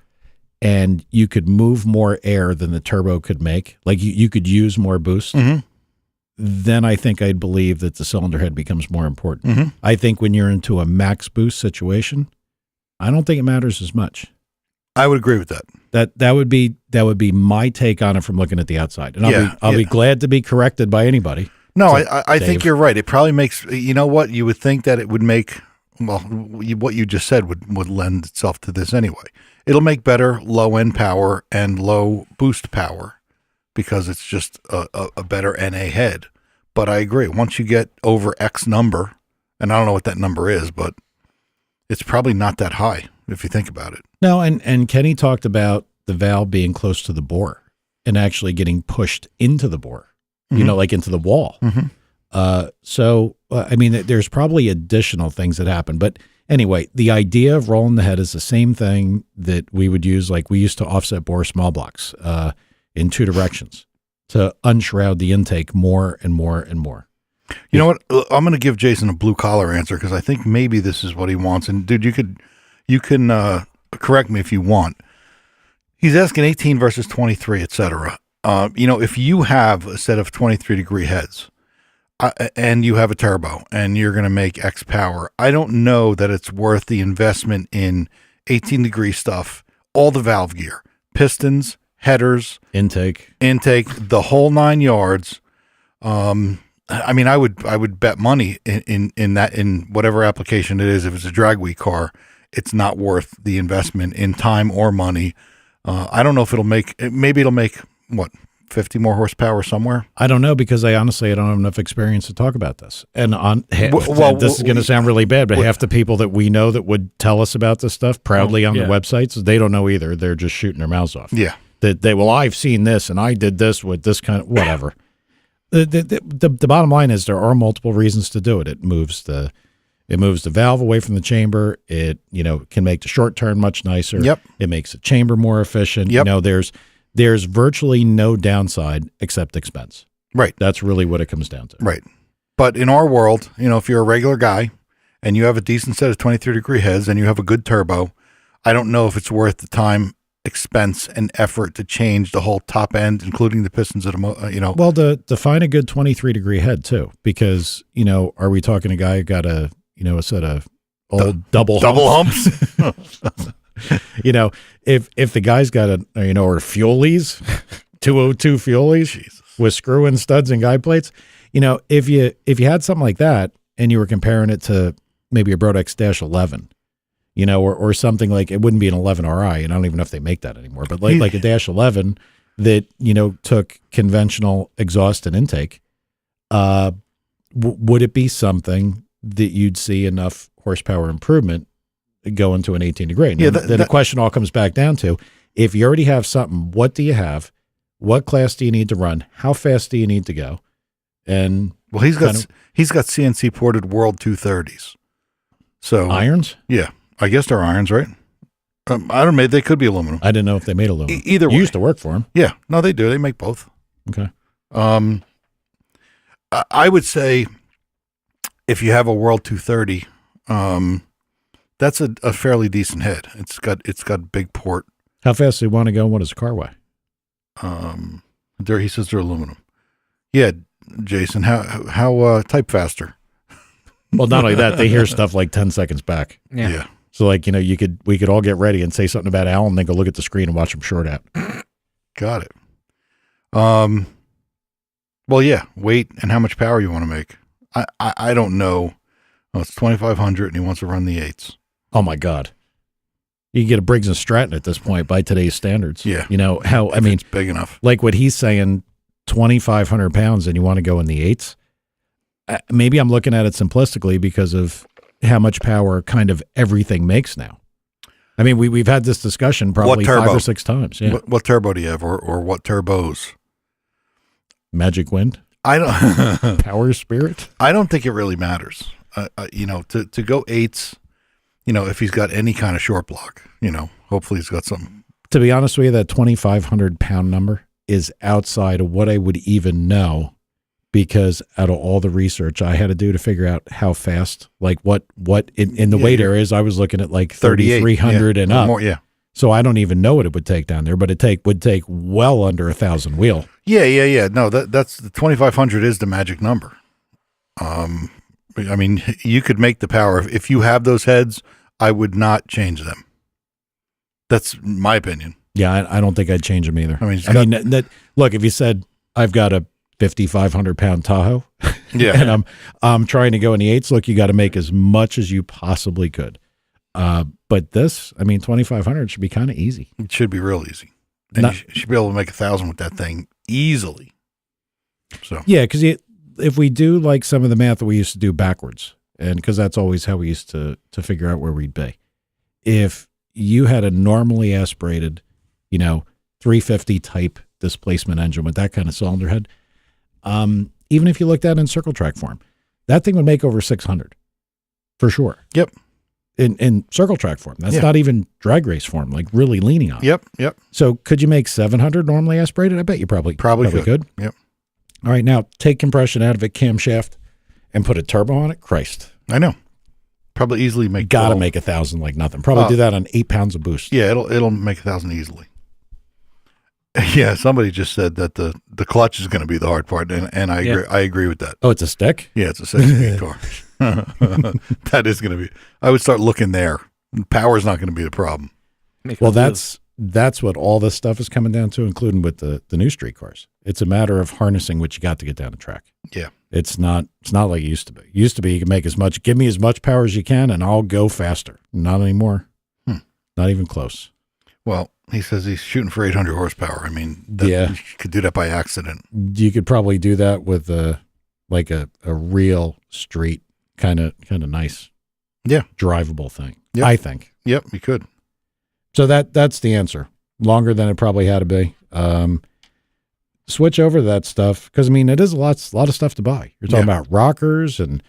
and you could move more air than the turbo could make. Like you could use more boost. Mm-hmm. then I think I'd believe that the cylinder head becomes more important. Mhm. I think when you're into a max boost situation, I don't think it matters as much. I would agree with that. That would be my take on it from looking at the outside. And Yeah, I'll be yeah. glad to be corrected by anybody. No, So, I think Dave. you're right. It probably makes, you know what, you would think that it would make, well, what you just said would lend itself to this anyway. It'll make better low end power and low boost power because it's just a better NA head. But I agree. Once you get over X number, and I don't know what that number is, but it's probably not that high if you think about it. No, and Kenny talked about the valve being close to the bore and actually getting pushed into the bore, like into the wall. Mhm. I mean, there's probably additional things that happen. But anyway, the idea of rolling the head is the same thing that we would use, like we used to offset bore small blocks in two directions to unshroud the intake more and more and more. You know what? I'm going to give Jason a blue collar answer because I think maybe this is what he wants. And dude, you can correct me if you want. He's asking 18 versus 23, etc. If you have a set of 23-degree heads and you have a turbo and you're going to make X power, I don't know that it's worth the investment in 18-degree stuff, all the valve gear, pistons, headers, Intake, the whole 9 yards. I mean, I would bet money in whatever application it is. If it's a drag week car, it's not worth the investment in time or money. I don't know if maybe it'll make what, 50 more horsepower somewhere. I don't know because I don't have enough experience to talk about this. And this is going to sound really bad, but half the people that we know that would tell us about this stuff proudly on their websites, they don't know either. They're just shooting their mouths off. Yeah. I've seen this and I did this with this kind of whatever. The bottom line is there are multiple reasons to do it. It moves the valve away from the chamber. It can make the short turn much nicer. Yep. It makes the chamber more efficient. Yep. There's virtually no downside except expense. Right. That's really what it comes down to. Right. But in our world, if you're a regular guy and you have a decent set of 23-degree heads and you have a good turbo, I don't know if it's worth the time, expense, and effort to change the whole top end, including the pistons Well, to find a good 23-degree head too, because are we talking a guy who got a set of old double humps? If the guy's got or Fuelies, 202 Fuelies with screw-in studs and guide plates, if you had something like that and you were comparing it to maybe a Brodex-11, or something like, it wouldn't be an 11 RI, and I don't even know if they make that anymore, but like a Dash 11 that, took conventional exhaust and intake, would it be something that you'd see enough horsepower improvement go into an 18-degree? Yeah, then the question all comes back down to, if you already have something, what do you have? What class do you need to run? How fast do you need to go? And well, he's got CNC ported World 230s. So irons? Yeah. I guess they're irons, right? I don't know. They could be aluminum. I didn't know if they made aluminum. Either way. You used to work for them. Yeah. No, they do. They make both. Okay. I would say if you have a World 230, that's a fairly decent head. It's got big port. How fast do you want to go? And what does the car weigh? He says they're aluminum. Yeah, Jason. How type faster? Well, not only that, they hear stuff like 10 seconds back. Yeah. So we could all get ready and say something about Al and then go look at the screen and watch him short out. Got it. Well, yeah, weight and how much power you want to make. I don't know. Well, it's 2,500 and he wants to run the 8s. Oh my God. You can get a Briggs and Stratton at this point by today's standards. Yeah. It's big enough. Like what he's saying, 2,500 pounds and you want to go in the 8s. Maybe I'm looking at it simplistically because of how much power kind of everything makes now. I mean, we've had this discussion probably 5 or 6 times. Yeah. What turbo do you have, or what turbos? Magic Wind? I don't. Power Spirit? I don't think it really matters. To go 8s, if he's got any kind of short block, hopefully he's got something. To be honest with you, that 2,500 pound number is outside of what I would even know, because out of all the research I had to do to figure out how fast, like what in the weight areas, I was looking at like 3,300 and up. More, yeah. So I don't even know what it would take down there, but would take well under 1,000 wheel. Yeah. No, that's the 2,500 is the magic number. I mean, you could make the power. If you have those heads, I would not change them. That's my opinion. Yeah, I don't think I'd change them either. I mean, look, if you said I've got a 5,500 pound Tahoe, yeah, and I'm trying to go in the eights, look, you got to make as much as you possibly could. But this, I mean, 2,500 should be kind of easy. it should be real easy. And you should be able to make 1,000 with that thing easily. So Yeah, because if we do like some of the math that we used to do backwards, and because that's always how we used to figure out where we'd be. If you had a normally aspirated, 350 type displacement engine with that kind of cylinder head, even if you looked at it in circle track form, that thing would make over 600 for sure. Yep. In circle track form. That's not even drag race form, like really leaning on it. Yep. So could you make 700 normally aspirated? I bet you probably could. Yep. All right, now take compression out of it, camshaft, and put a turbo on it. Christ. I know. Probably easily make. Got to make 1,000 like nothing. Probably do that on 8 pounds of boost. Yeah, it'll make 1,000 easily. Yeah, somebody just said that the clutch is going to be the hard part, and I agree. I agree with that. Oh, it's a stick? Yeah, it's a 6-speed car. That is going to be. I would start looking there. Power is not going to be the problem. Well, that's what all this stuff is coming down to, including with the new street cars. It's a matter of harnessing what you got to get down the track. Yeah, it's not like it used to be. It used to be you can make give me as much power as you can, and I'll go faster. Not anymore. Not even close. Well, he says he's shooting for 800 horsepower. I mean, you could do that by accident. You could probably do that with a real street kind of nice, drivable thing. Yep. I think. Yep, you could. So that's the answer. Longer than it probably had to be. Switch over to that stuff because I mean it is a lot of stuff to buy. You're talking about rockers and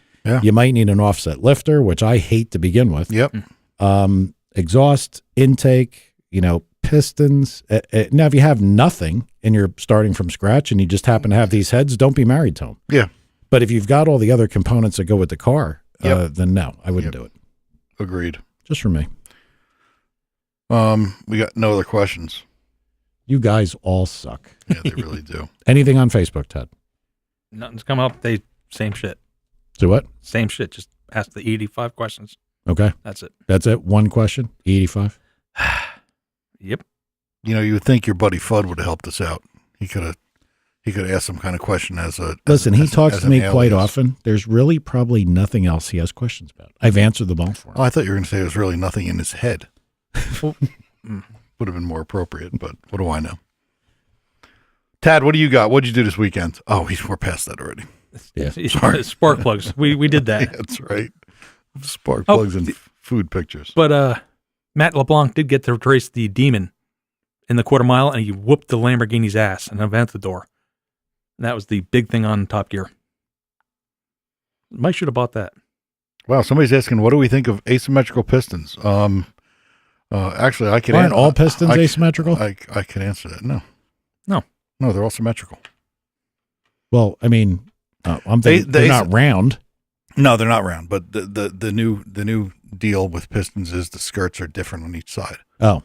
you might need an offset lifter, which I hate to begin with. Yep. Exhaust, intake, pistons. Now, if you have nothing and you're starting from scratch and you just happen to have these heads, don't be married to them. Yeah. But if you've got all the other components that go with the car, then no, I wouldn't do it. Agreed. Just for me. We got no other questions. You guys all suck. Yeah, they really do. Anything on Facebook, Ted? Nothing's come up. Same shit. So what? Same shit. Just ask the 85 questions. Okay. That's it. That's it? One question? 85? Yep. You would think your buddy Fudd would have helped us out. He could have asked some kind of question Listen, he talks to me quite often. There's really probably nothing else he has questions about. I've answered them all for him. Oh, I thought you were going to say there's really nothing in his head. Would have been more appropriate, but what do I know? Tad, what do you got? What'd you do this weekend? Oh, we're past that already. Yeah. Sorry. Spark plugs. We did that. Yeah, that's right. Spark plugs and food pictures. But Matt LeBlanc did get to race the Demon in the quarter mile, and he whooped the Lamborghini's ass in Aventador. And that was the big thing on Top Gear. Mike should have bought that. Wow, somebody's asking, what do we think of asymmetrical pistons? Actually, I can. Aren't all pistons asymmetrical? I can answer that. No, they're all symmetrical. Well, I mean, I'm thinking they're not round. No, they're not round. But the new deal with pistons is the skirts are different on each side. Oh,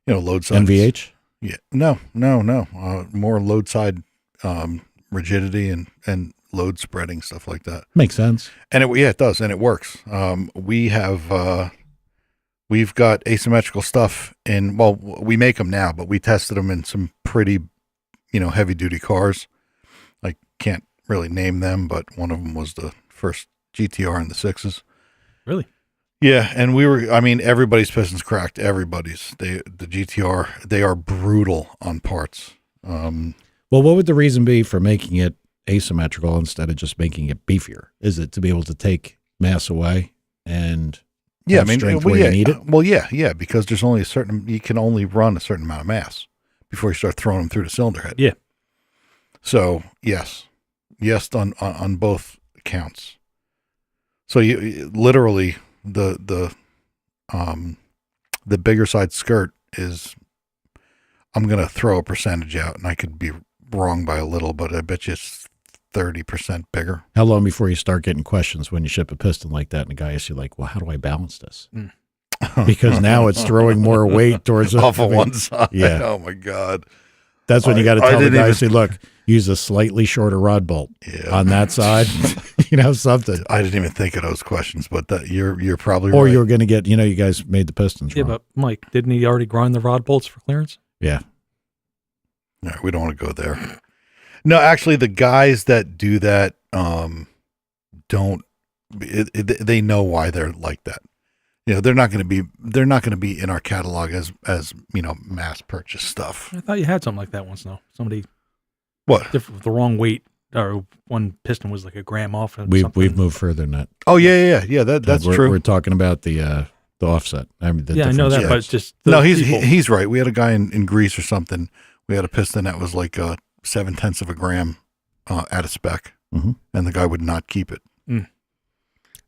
load side. NVH. Yeah, no. More load side rigidity and load spreading, stuff like that. Makes sense. And it does, and it works. We've got asymmetrical stuff we make them now, but we tested them in some pretty, heavy duty cars. I can't really name them, but one of them was the first GTR in the 6s. Really? Yeah. And everybody's pistons cracked. Everybody's. The GTR, they are brutal on parts. Well, what would the reason be for making it asymmetrical instead of just making it beefier? Is it to be able to take mass away and strength where you need it? Well, yeah, because there's only you can only run a certain amount of mass before you start throwing them through the cylinder head. Yeah. So yes on both counts. So you literally the bigger side skirt is. I'm gonna throw a percentage out, and I could be wrong by a little, but I bet you it's 30% bigger. How long before you start getting questions when you ship a piston like that and a guy asks you like, well, how do I balance this? because now it's throwing more weight towards the, off of one side. Yeah. Oh my God. That's when you got to I tell the didn't guy, even- say, look, use a slightly shorter rod bolt Yeah. on that side, something. I didn't even think of those questions, but that you're probably Or right. you're going to get, you guys made the pistons Yeah, wrong. but Mike, didn't he already grind the rod bolts for clearance? Yeah. No, we don't want to go there. No, actually, the guys that do that don't. They know why they're like that. They're not going to be in our catalog as mass purchase stuff. I thought you had something like that once. No, somebody What? different with the wrong weight, or one piston was like a gram off. And We've moved further than that. Oh yeah. That's we're, true. We're talking about the offset. I mean, Yeah, I know that, yeah. but it's just No, those people- he's right. We had a guy in Greece or something. We had a piston that was like 0.7 of a gram out of spec, Mhm. and the guy would not keep it. Mm.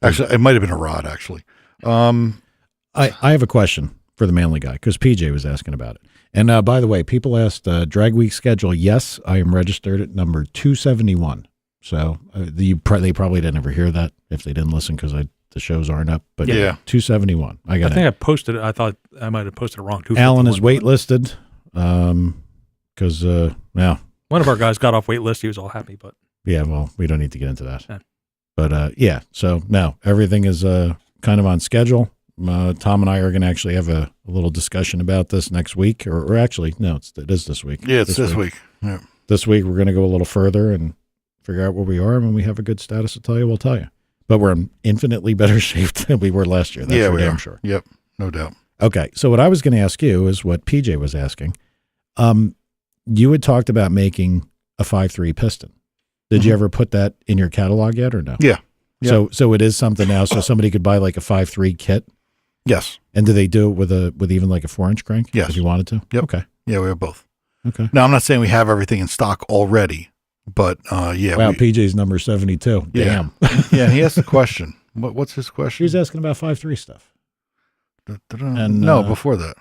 Actually, it might have been a rod. Actually, I have a question for the Manly guy because PJ was asking about it. And by the way, people asked drag week schedule. Yes, I am registered at number 271. So they probably didn't ever hear that if they didn't listen because the shows aren't up. But Yeah. 271. I got I it. think I posted it. I thought I might have posted it wrong too. Alan is waitlisted because now. One of our guys got off wait list. He was all happy, but Yeah, well, we don't need to get into that. Yeah. But yeah, so no, everything is kind of on schedule. Tom and I are going to actually have a little discussion about this next week, or actually, no, it is this week. yeah, it's this week. Yeah. This week, we're going to go a little further and figure out where we are. And when we have a good status to tell you, we'll tell you. But we're in infinitely better shape than we were last year. That's Yeah, for we damn are. sure. Yep, no doubt. Okay, so what I was going to ask you is what PJ was asking. You had talked about making a 5.3 piston. Did you ever put that in your catalog yet, or no? Yeah. So it is something now. So somebody could buy like a 5.3 kit. Yes. And do they do it with even like a 4-inch crank? Yes. If you wanted to? Yep. Okay. Yeah, we have both. Okay. Now, I'm not saying we have everything in stock already, but yeah. Wow, PJ's number 72. Yeah. Damn. Yeah, and he asked the question. What's his question? She's asking about 5.3 stuff. And, no, before that.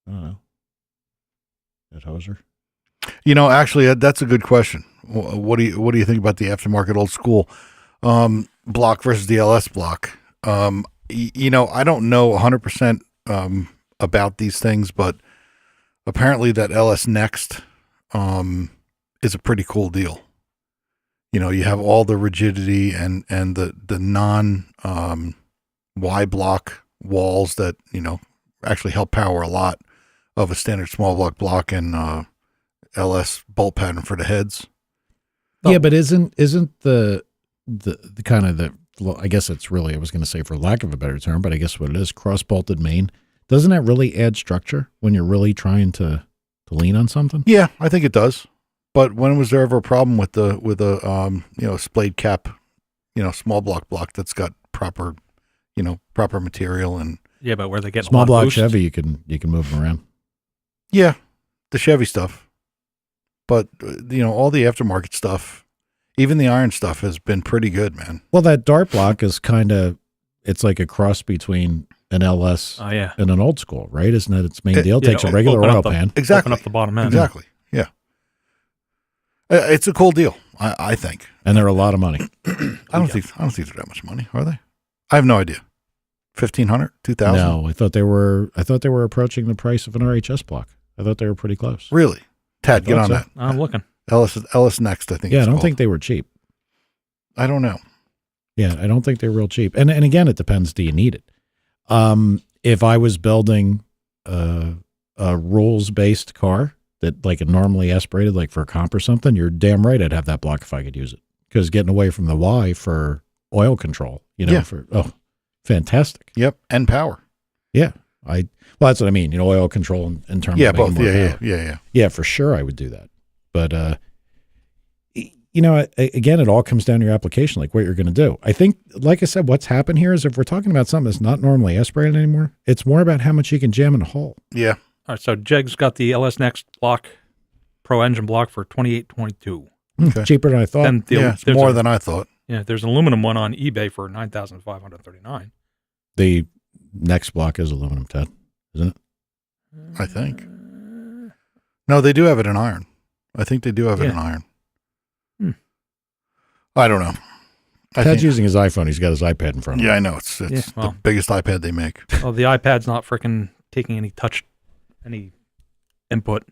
I don't know. That hoser. Actually, that's a good question. What do you think about the aftermarket old school block versus the LS block? I don't know 100% about these things, but apparently that LS Next is a pretty cool deal. You have all the rigidity and the non Y block walls that actually help power a lot of a standard small block and LS bolt pattern for the heads. Yeah, but isn't the kind of the, well, I guess it's really, I was going to say for lack of a better term, but I guess what it is, cross-bolted main, doesn't that really add structure when you're really trying to lean on something? Yeah, I think it does. But when was there ever a problem with a splayed cap, small block that's got proper material and yeah, but where they get Small a lot block of boost. Chevy, you can move them around. yeah, the Chevy stuff. But all the aftermarket stuff, even the iron stuff, has been pretty good, man. Well, that dart block is it's like a cross between an LS Oh yeah, and an old school, right? Isn't that its main deal? yeah, Takes a regular open up oil the- pan. Exactly. open up the bottom end. Exactly. Yeah. It's a cool deal, I think. And they're a lot of money. I don't think they're that much money, are they? I have no idea. 1,500, 2,000. No, I thought they were approaching the price of an RHS block. I thought they were pretty close. Really? Tad, get thought on so. that. I'm looking. LS Next, I think. Yeah, I it's don't called. think they were cheap. I don't know. Yeah, I don't think they're real cheap. And again, it depends. Do you need it? If I was building a rules based car that like a normally aspirated, like for a comp or something, you're damn right I'd have that block if I could use it. Because getting away from the Y for oil control, Yeah. fantastic. Yep, and power. Yeah, well, that's what I mean. Oil control in terms Yeah, of making both. more Yeah, power. yeah. Yeah, for sure I would do that. But, again, it all comes down to your application, like what you're going to do. I think, like I said, what's happened here is if we're talking about something that's not normally aspirated anymore, it's more about how much you can jam in a hole. Yeah. All right, so Jeg's got the LS Next block, Pro engine block for $2,822. Okay. Cheaper than I thought. Then Yeah, it's there's more a- than I thought. Yeah, there's an aluminum one on eBay for $9,539. The next block is aluminum, Ted, isn't it? I think. No, they do have it in iron. I think they do have it Yeah. in iron. Hmm. I don't know. Ted's using his iPhone. He's got his iPad in front of him. Yeah, I know. It's the biggest iPad they make. Well, the iPad's not freaking taking any input.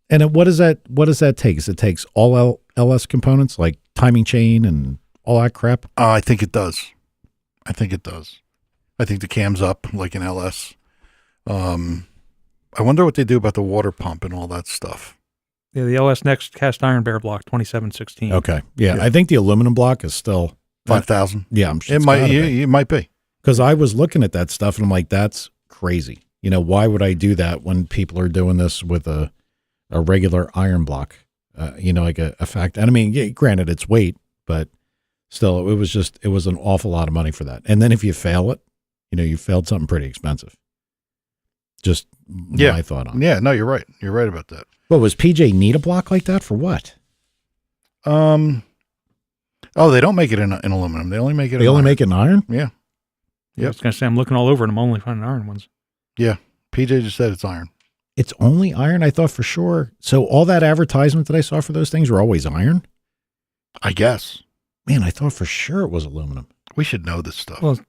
And what does that take? It takes all LS components like timing chain and all that crap? I think it does. I think the cam's up like an LS. I wonder what they do about the water pump and all that stuff. Yeah, the LS Next cast iron bear block 2716. Okay. Yeah, I think the aluminum block is still 5,000. Yeah, I'm sure It might be. Because I was looking at that stuff and I'm like, that's crazy. Why would I do that when people are doing this with a regular iron block? Like a fact. And I mean, granted, it's weight, but still, it was an awful lot of money for that. And then if you fail it, you failed something pretty expensive. Just my thought on it. Yeah, no, you're right. You're right about that. Well, was PJ need a block like that for what? Oh, they don't make it in aluminum. They only make it. They only make it in iron. Yeah. I was gonna say I'm looking all over and I'm only finding iron ones. Yeah, PJ just said it's iron. It's only iron. I thought for sure. So all that advertisement that I saw for those things were always iron. I guess. Man, I thought for sure it was aluminum. We should know this stuff. Well,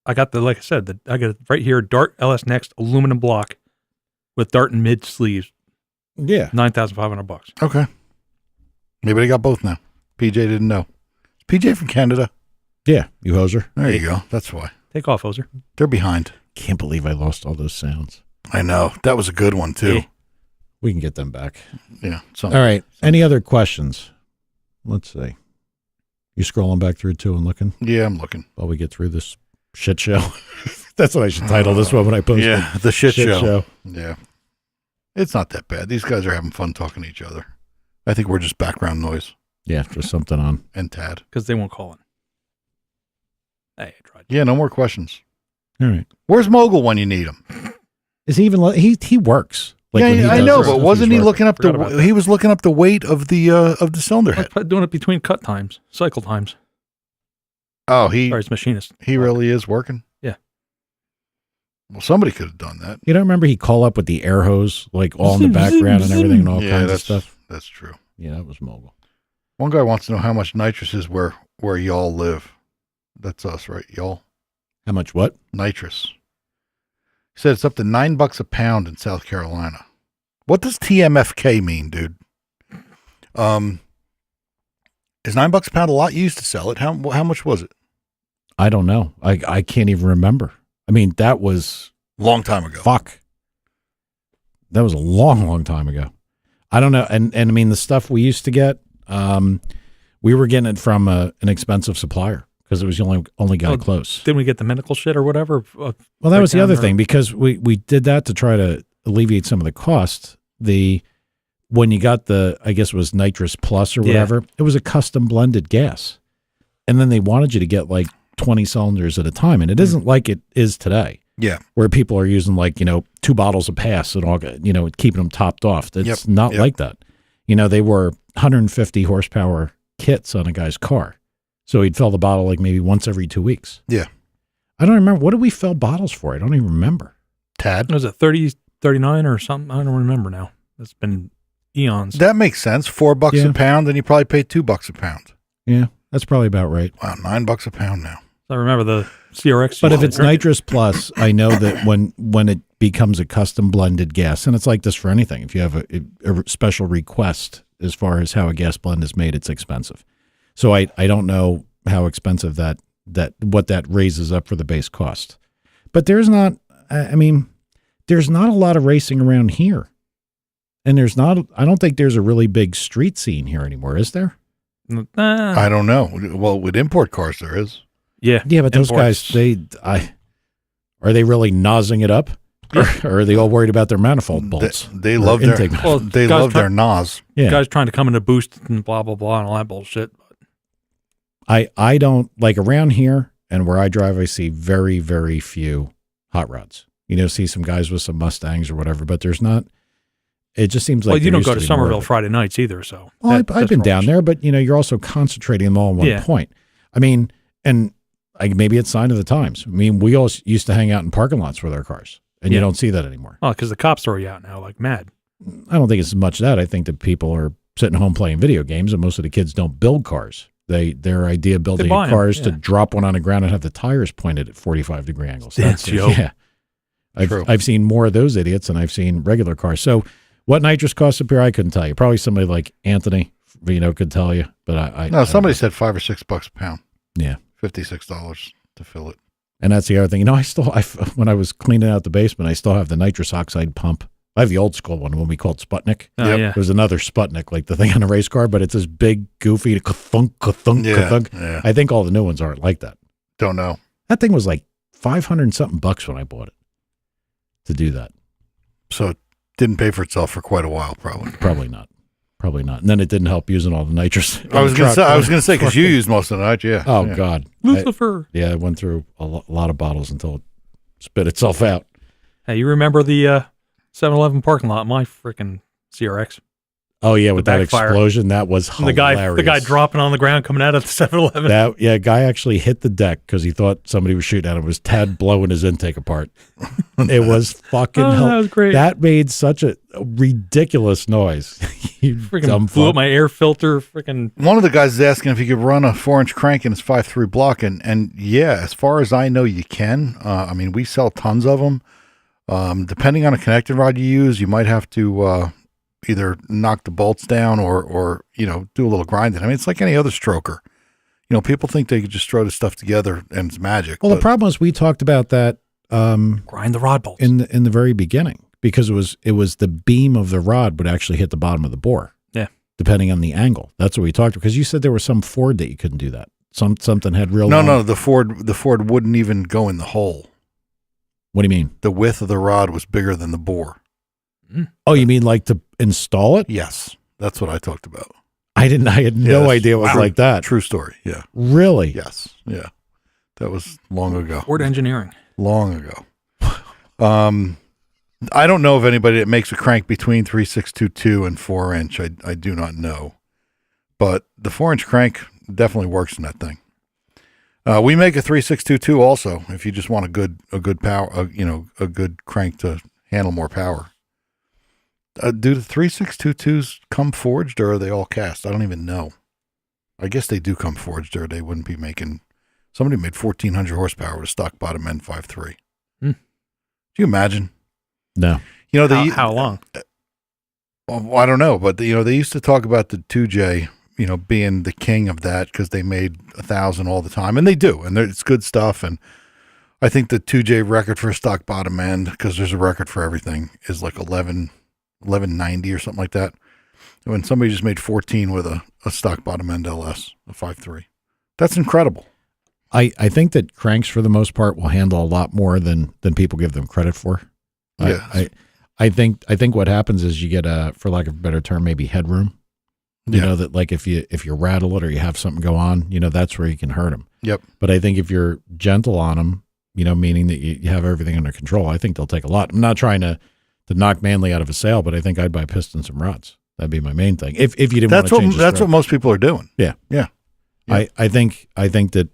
I got like I said, I got it right here, Dart LS Next aluminum block with Dart and mid sleeves. Yeah, $9,500. Okay. Maybe they got both now. PJ didn't know. Is PJ from Canada? Yeah, you hoser. There you go. That's why. Take off, hoser. They're behind. Can't believe I lost all those sounds. I know. That was a good one, too. Yeah. We can get them back. Yeah. All right. Any other questions? Let's see. You scrolling back through, too, and looking? Yeah, I'm looking. While we get through this shit show. That's what I should title this one when I post it. Yeah, the shit show. Yeah. It's not that bad. These guys are having fun talking to each other. I think we're just background noise. Yeah, just something on. And Tad. Because they won't call in. Hey, I tried. Yeah, no more questions. All right. Where's Mogul when you need him? Is he even? He works. Like when he I does know, this but stuff, wasn't he he's looking up he was looking up the weight of the cylinder head? Doing it between cut times, cycle times. Oh, Sorry, it's machinist. He really is working? Yeah. Well, somebody could have done that. You don't remember he call up with the air hose, like all in the background and everything and all kinds of stuff? That's true. Yeah, that was Mogul. One guy wants to know how much nitrous is where y'all live. That's us, right? Y'all. How much what? Nitrous. He said it's up to $9 a pound in South Carolina. What does TMFK mean, dude? Is $9 a pound a lot? You used to sell it. How much was it? I don't know. I can't even remember. I mean, that was long time ago. Fuck. That was a long, long time ago. I don't know. And I mean, the stuff we used to get, we were getting it from an expensive supplier because it was the only guy close. Didn't we get the medical shit or whatever? Well, that was the other thing because we did that to try to alleviate some of the costs. When you got I guess it was nitrous plus or whatever, it was a custom blended gas. And then they wanted you to get like 20 cylinders at a time. And it isn't like it is today. Yeah. Where people are using 2 bottles a pass and all, keeping them topped off. It's not like that. They were 150 horsepower kits on a guy's car. So he'd fill the bottle like maybe once every 2 weeks. Yeah. I don't remember. What did we fill bottles for? I don't even remember. Tad? Was it 30, 39 or something? I don't remember now. It's been eons. That makes sense. $4 a pound, and you probably pay $2 a pound. Yeah, that's probably about right. Wow, $9 a pound now. I remember the CRX. But if it's nitrous plus, I know that when it becomes a custom blended gas, and it's like this for anything, if you have a special request as far as how a gas blend is made, it's expensive. So I don't know how expensive what that raises up for the base cost. But there's not a lot of racing around here. And I don't think there's a really big street scene here anymore, is there? I don't know. Well, with import cars, there is. Yeah. Yeah, but those guys, are they really nozzing it up? Or are they all worried about their manifold bolts? They love their NOS. Yeah. Guys trying to come in to boost and blah, blah, blah, and all that bullshit. I don't, like around here and where I drive, I see very, very few hot rods. See some guys with some Mustangs or whatever, but there's not. It just seems like you don't go to Somerville Friday nights either, so. Well, I've been down there, but you're also concentrating them all in one point. I mean, and maybe it's sign of the times. I mean, we all used to hang out in parking lots with our cars, and you don't see that anymore. Oh, because the cops throw you out now like mad. I don't think it's as much that. I think that people are sitting home playing video games, and most of the kids don't build cars. Their idea of building buy 'em, cars to yeah. drop one on the ground and have the tires pointed at 45-degree angles. That's yo. Yeah. True. I've seen more of those idiots than I've seen regular cars. So what nitrous costs up here, I couldn't tell you. Probably somebody like Anthony, could tell you. But I No, I somebody said $5 or $6 a pound. Yeah. $56 to fill it. And that's the other thing. When I was cleaning out the basement, I still have the nitrous oxide pump. I have the old school one when we called Sputnik. Oh, Yep. yeah. There's another Sputnik, like the thing on a race car, but it's this big, goofy, ka-thunk, ka-thunk, ka-thunk. Yeah. I think all the new ones aren't like that. Don't know. That thing was like $500 and something when I bought it to do that. So it didn't pay for itself for quite a while, probably. Probably not. And then it didn't help using all the nitrous. I was going to say, because you used most of the night, yeah. Oh, Yeah. God. Lucifer. I went through a lot of bottles until it spit itself out. Hey, you remember the 7-Eleven parking lot? My freaking CRX. Oh, yeah, with that backfire. explosion, that was And the hilarious. guy dropping on the ground coming out of the 7-Eleven. A guy actually hit the deck because he thought somebody was shooting at him. It was Ted blowing his intake apart. It was fucking that was great. That made such a ridiculous noise. You Freaking dumb blew fuck. up my air filter. Freaking One of the guys is asking if you could run a 4-inch crank in his 5.3 block. And yeah, as far as I know, you can. I mean, we sell tons of them. Depending on a connecting rod you use, you might have to either knock the bolts down or do a little grinding. I mean, it's like any other stroker. People think they could just throw this stuff together and it's magic. Well, the problem is we talked about that grind the rod bolts. in the very beginning because it was the beam of the rod would actually hit the bottom of the bore. Yeah. Depending on the angle. That's what we talked about. Because you said there was some Ford that you couldn't do that. Something had real long. No, the Ford wouldn't even go in the hole. What do you mean? The width of the rod was bigger than the bore. Oh, you mean like to install it? Yes, that's what I talked about. I had no idea it was like that. True story. Yeah. Really? Yes. Yeah. That was long ago. Ford engineering. Long ago. I don't know of anybody that makes a crank between 3.622 and 4-inch. I do not know. But the 4-inch crank definitely works in that thing. We make a 3.622 also if you just want a good power, a good crank to handle more power. Do the 3.622s come forged or are they all cast? I don't even know. I guess they do come forged or they wouldn't be making. Somebody made 1,400 horsepower with a stock bottom end 5.3. Do you imagine? No. How long? Well, I don't know, but they used to talk about the 2J, being the king of that because they made 1,000 all the time, and they do, and it's good stuff. And I think the 2J record for a stock bottom end, because there's a record for everything, is like 1190 or something like that. When somebody just made 14 with a stock bottom end LS, a 5.3, that's incredible. I think that cranks for the most part will handle a lot more than people give them credit for. Yeah. I think what happens is you get for lack of a better term, maybe headroom. You know that like if you rattle it or you have something go on, that's where you can hurt them. Yep. But I think if you're gentle on them, meaning that you have everything under control, I think they'll take a lot. I'm not trying to knock Manly out of a sale, but I think I'd buy pistons and rods. That'd be my main thing. If you didn't want to change that's what most people are doing. Yeah. Yeah. I think that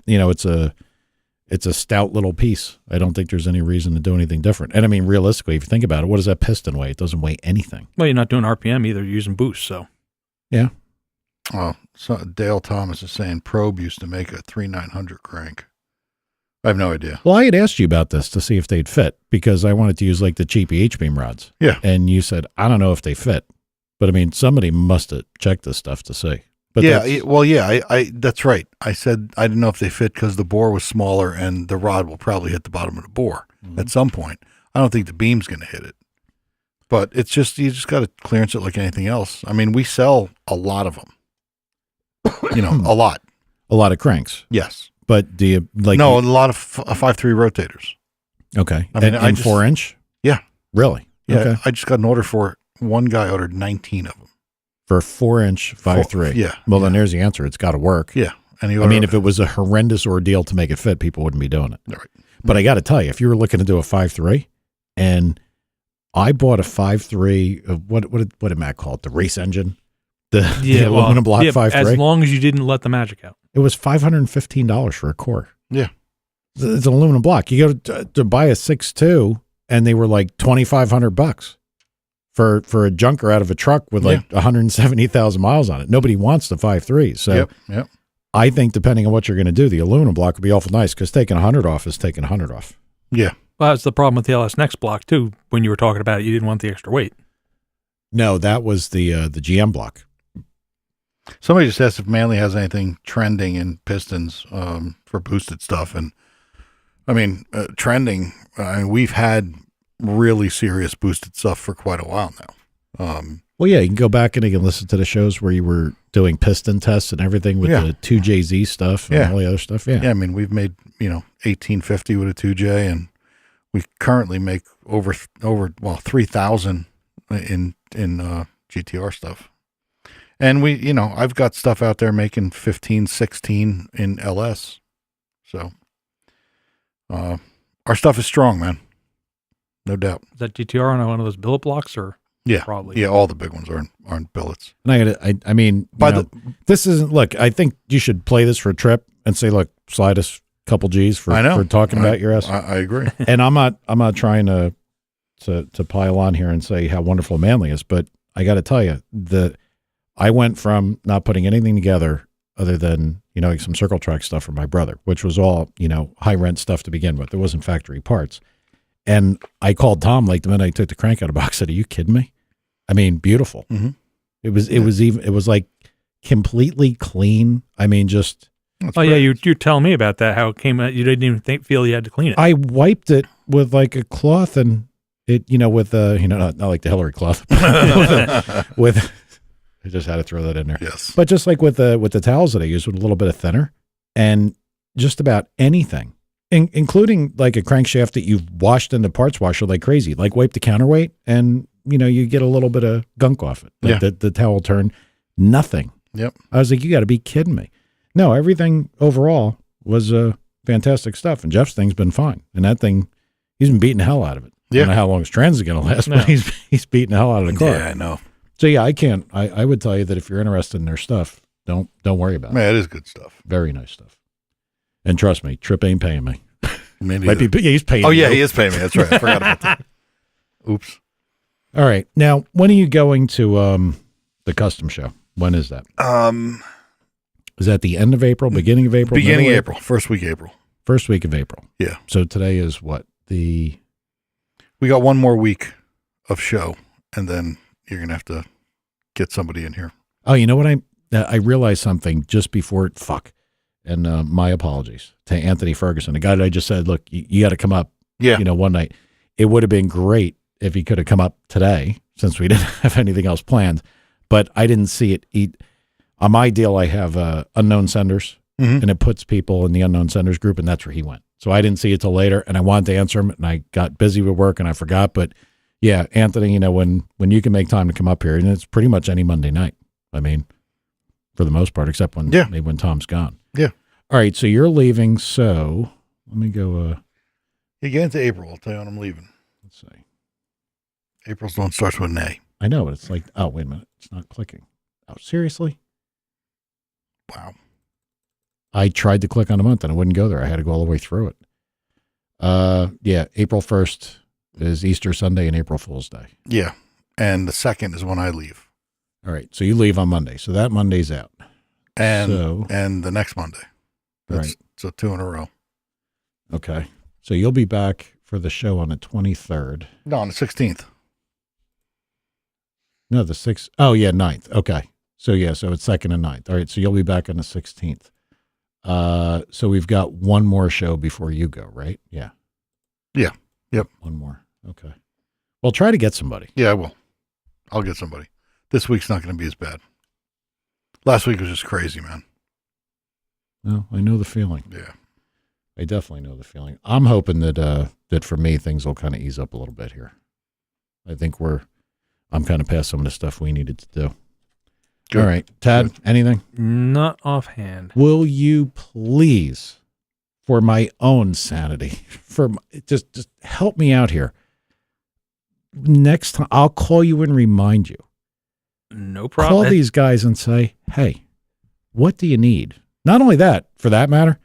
it's a stout little piece. I don't think there's any reason to do anything different. And I mean, realistically, if you think about it, what does that piston weigh? It doesn't weigh anything. Well, you're not doing RPM either. You're using boost, so. Yeah. Oh, so Dale Thomas is saying Probe used to make a 3.900 crank. I have no idea. Well, I had asked you about this to see if they'd fit because I wanted to use like the cheapy H-beam rods. Yeah. And you said, I don't know if they fit. But I mean, somebody must have checked this stuff to see. But I that's right. I said I didn't know if they fit because the bore was smaller and the rod will probably hit the bottom of the bore at some point. I don't think the beam's going to hit it. But it's just, you just got to clearance it like anything else. I mean, we sell a lot of them. A lot. A lot of cranks. Yes. But do you like? No, a lot of 5.3 rotators. Okay. I mean, and 4-inch? Yeah. Really? Yeah. Okay. I just got an order for one guy ordered 19 of them. For a 4-inch 5.3. Yeah. Well, then there's the answer. It's got to work. Yeah. And if it was a horrendous ordeal to make it fit, people wouldn't be doing it. Right. But I got to tell you, if you were looking to do a 5.3, and I bought a 5.3, what did Matt call it? The race engine? The aluminum block 5.3? As long as you didn't let the magic out. It was $515 for a core. Yeah. It's an aluminum block. You go to buy a 6.2, and they were like $2,500 for a junker out of a truck with like 170,000 miles on it. Nobody wants the 5.3. So yep. I think depending on what you're going to do, the aluminum block would be awful nice because taking 100 off is taking 100 off. Yeah. Well, that's the problem with the LS Next block too. When you were talking about it, you didn't want the extra weight. No, that was the GM block. Somebody just asked if Manley has anything trending in pistons for boosted stuff. And I mean, trending, we've had really serious boosted stuff for quite a while now. Well, yeah, you can go back and you can listen to the shows where you were doing piston tests and everything with the 2JZ stuff and all the other stuff. Yeah. Yeah. I mean, we've made, 1850 with a 2J, and we currently make over 3,000 in GTR stuff. And we, I've got stuff out there making 15, 16 in LS. So, our stuff is strong, man. No doubt. Is that GTR on one of those billet blocks or? Yeah. Probably. Yeah. All the big ones aren't billets. And I mean, this isn't, look, I think you should play this for a trip and say, look, slide us a couple G's for talking about your ass. I agree. And I'm not trying to pile on here and say how wonderful Manly is, but I got to tell you I went from not putting anything together other than, like some circle track stuff for my brother, which was all, high rent stuff to begin with. It wasn't factory parts. And I called Tom like the minute I took the crank out of the box. I said, "Are you kidding me? I mean, beautiful." Mm-hmm. It was like completely clean. I mean, just. Yeah, you tell me about that. How it came out. You didn't even feel you had to clean it. I wiped it with like a cloth and it, with not like the Hillary cloth, with I just had to throw that in there. Yes. But just like with the towels that I use, with a little bit of thinner, and just about anything, including like a crankshaft that you've washed in the parts washer like crazy, like wipe the counterweight, and you get a little bit of gunk off it. Like the towel turned nothing. Yep. I was like, you got to be kidding me. No, everything overall was fantastic stuff, and Jeff's thing's been fine. And that thing, he's been beating the hell out of it. Yeah. I don't know how long his trans is going to last, but he's beating the hell out of the car. Yeah, I know. So yeah, I would tell you that if you're interested in their stuff, don't worry about it. Man, it is good stuff. Very nice stuff. And trust me, Trip ain't paying me. He's paying me. Oh you. yeah, he is paying me. That's right. I forgot about that. Oops. All right. Now, when are you going to the custom show? When is that? Is that the end of April, beginning of April? Beginning of April. First week April. First week of April. Yeah. So today is what? We got one more week of show, and then you're going to have to get somebody in here. Oh, you know what? I realized something just before, and my apologies to Anthony Ferguson, the guy that I just said, look, you got to come up, one night. It would have been great if he could have come up today, since we didn't have anything else planned, but I didn't see it. On my deal, I have unknown senders, and it puts people in the unknown senders group, and that's where he went. So I didn't see it till later, and I wanted to answer him, and I got busy with work, and I forgot. But yeah, Anthony, when you can make time to come up here, and it's pretty much any Monday night. I mean, for the most part, except maybe when Tom's gone. Yeah. All right, so you're leaving. So let me go. You get into April. I'll tell you when I'm leaving. Let's see. April's one starts with an A. I know, but it's like, oh, wait a minute, it's not clicking. Oh, seriously? Wow. I tried to click on a month and it wouldn't go there. I had to go all the way through it. Yeah, April 1st is Easter Sunday and April Fool's Day. Yeah. And the 2nd is when I leave. All right. So you leave on Monday. So that Monday's out. And the next Monday. Right. So 2 in a row. Okay. So you'll be back for the show on the 23rd. No, on the 16th. No, the 6th. Oh, yeah, 9th. Okay. So yeah, so it's 2nd and 9th. All right. So you'll be back on the 16th. So we've got one more show before you go, right? Yeah. Yeah. Yep. One more. Okay. Well, try to get somebody. Yeah, I will. I'll get somebody. This week's not going to be as bad. Last week was just crazy, man. No, I know the feeling. Yeah. I definitely know the feeling. I'm hoping that for me, things will kind of ease up a little bit here. I think I'm kind of past some of the stuff we needed to do. Good. All right. Tad, anything? Not offhand. Will you please, for my own sanity, just help me out here. Next time, I'll call you and remind you. No problem. Call these guys and say, hey, what do you need? Not only that, for that matter,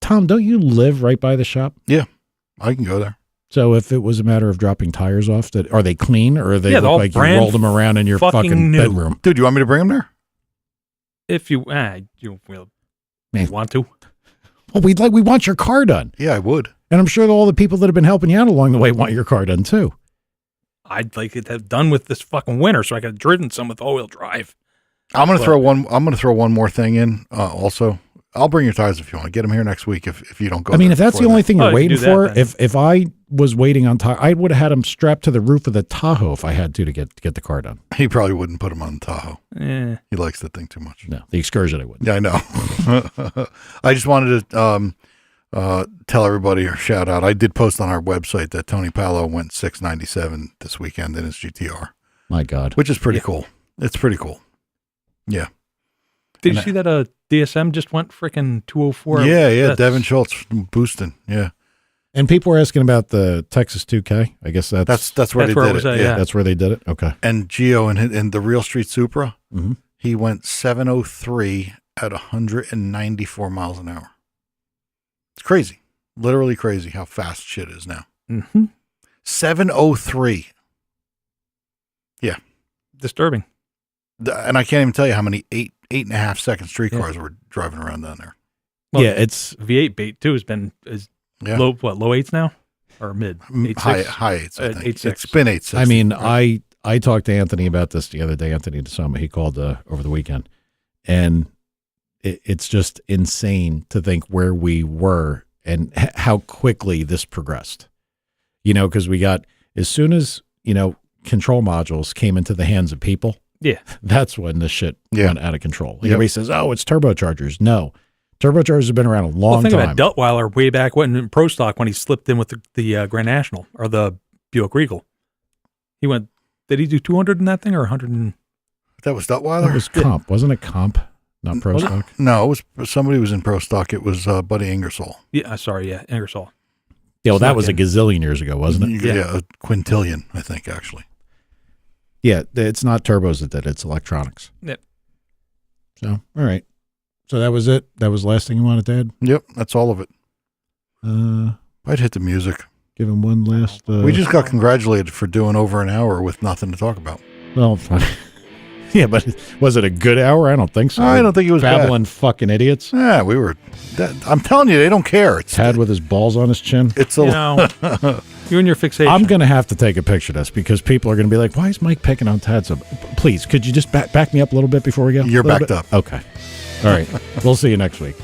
Tom, don't you live right by the shop? Yeah, I can go there. So if it was a matter of dropping tires off, are they clean or are they look like you rolled them around in your fucking new. bedroom? Dude, you want me to bring them there? If you will. Man. You want to? Well, we want your car done. Yeah, I would. And I'm sure that all the people that have been helping you out along the way want your car done too. I'd like it to have done with this fucking winter so I could have driven some with all-wheel drive. I'm gonna throw one more thing in. Also, I'll bring your tires if you want to get them here next week. If you don't go, I mean, if that's the only thing you're you waiting can do that for, then. if I was waiting on I would have had them strapped to the roof of the Tahoe if I had to get the car done. he probably wouldn't put them on the Tahoe. Eh. He likes that thing too much. No, the Excursion I wouldn't. Yeah, I know. I just wanted to tell everybody or shout out. I did post on our website that Tony Palo went 697 this weekend in his GTR, My God. which is pretty cool. It's pretty cool. Yeah. Did you see that DSM just went freaking 204? Yeah. That's- Devin Schultz boosting. Yeah. And people were asking about the Texas 2K. I guess that's That's where That's they where it did was it. at, Yeah. yeah. that's where they did it. Okay. And Gio in the Real Street Supra, Mm-hmm. he went 703 at 194 miles an hour. It's crazy. Literally crazy how fast shit is now. Mm-hmm. 703. Disturbing. And I can't even tell you how many 8.5 second street cars were driving around down there. Well, yeah, it's V8 bait too is Yeah. low eights now or mid 8.6? High eights, I think. 8.6. It's been 8.6. I mean, I talked to Anthony about this the other day. Anthony DeSoma, he called over the weekend, and it's just insane to think where we were and how quickly this progressed. You know, because we got, as soon as, control modules came into the hands of people, Yeah. that's when the shit went out of control. Yep. Everybody says, oh, it's turbochargers. No, turbochargers have been around a long Think time. about Duttweiler way back when in Pro Stock when he slipped in with the Grand National or the Buick Regal. He went, did he do 200 in that thing or 100? that was That Duttweiler? was comp, wasn't it? Comp, not pro Was it? stock. No, it was somebody was in Pro Stock. It was Buddy Ingersoll. Yeah, sorry, yeah, Ingersoll. Yeah, well, that Snuck was a in. gazillion years ago, wasn't it? Yeah, a quintillion, I think, actually. Yeah, it's not turbos that did it, it's electronics. Yep. So, all right. So that was it. That was the last thing you wanted to add? Yep, that's all of it. Uh, I'd hit the music. give him one last. We just got congratulated for doing over an hour with nothing to talk about. Well, yeah, but was it a good hour? I don't think so. I don't think it was babbling fucking idiots. bad. Yeah, we were. I'm telling you, they don't care. It's Tad with his balls on his chin. It's You a. know, you and your fixation. I'm going to have to take a picture of this because people are going to be like, why is Mike picking on Tad? So please, could you just back me up a little bit before we go? You're A little backed bit? up. Okay. All right. We'll see you next week.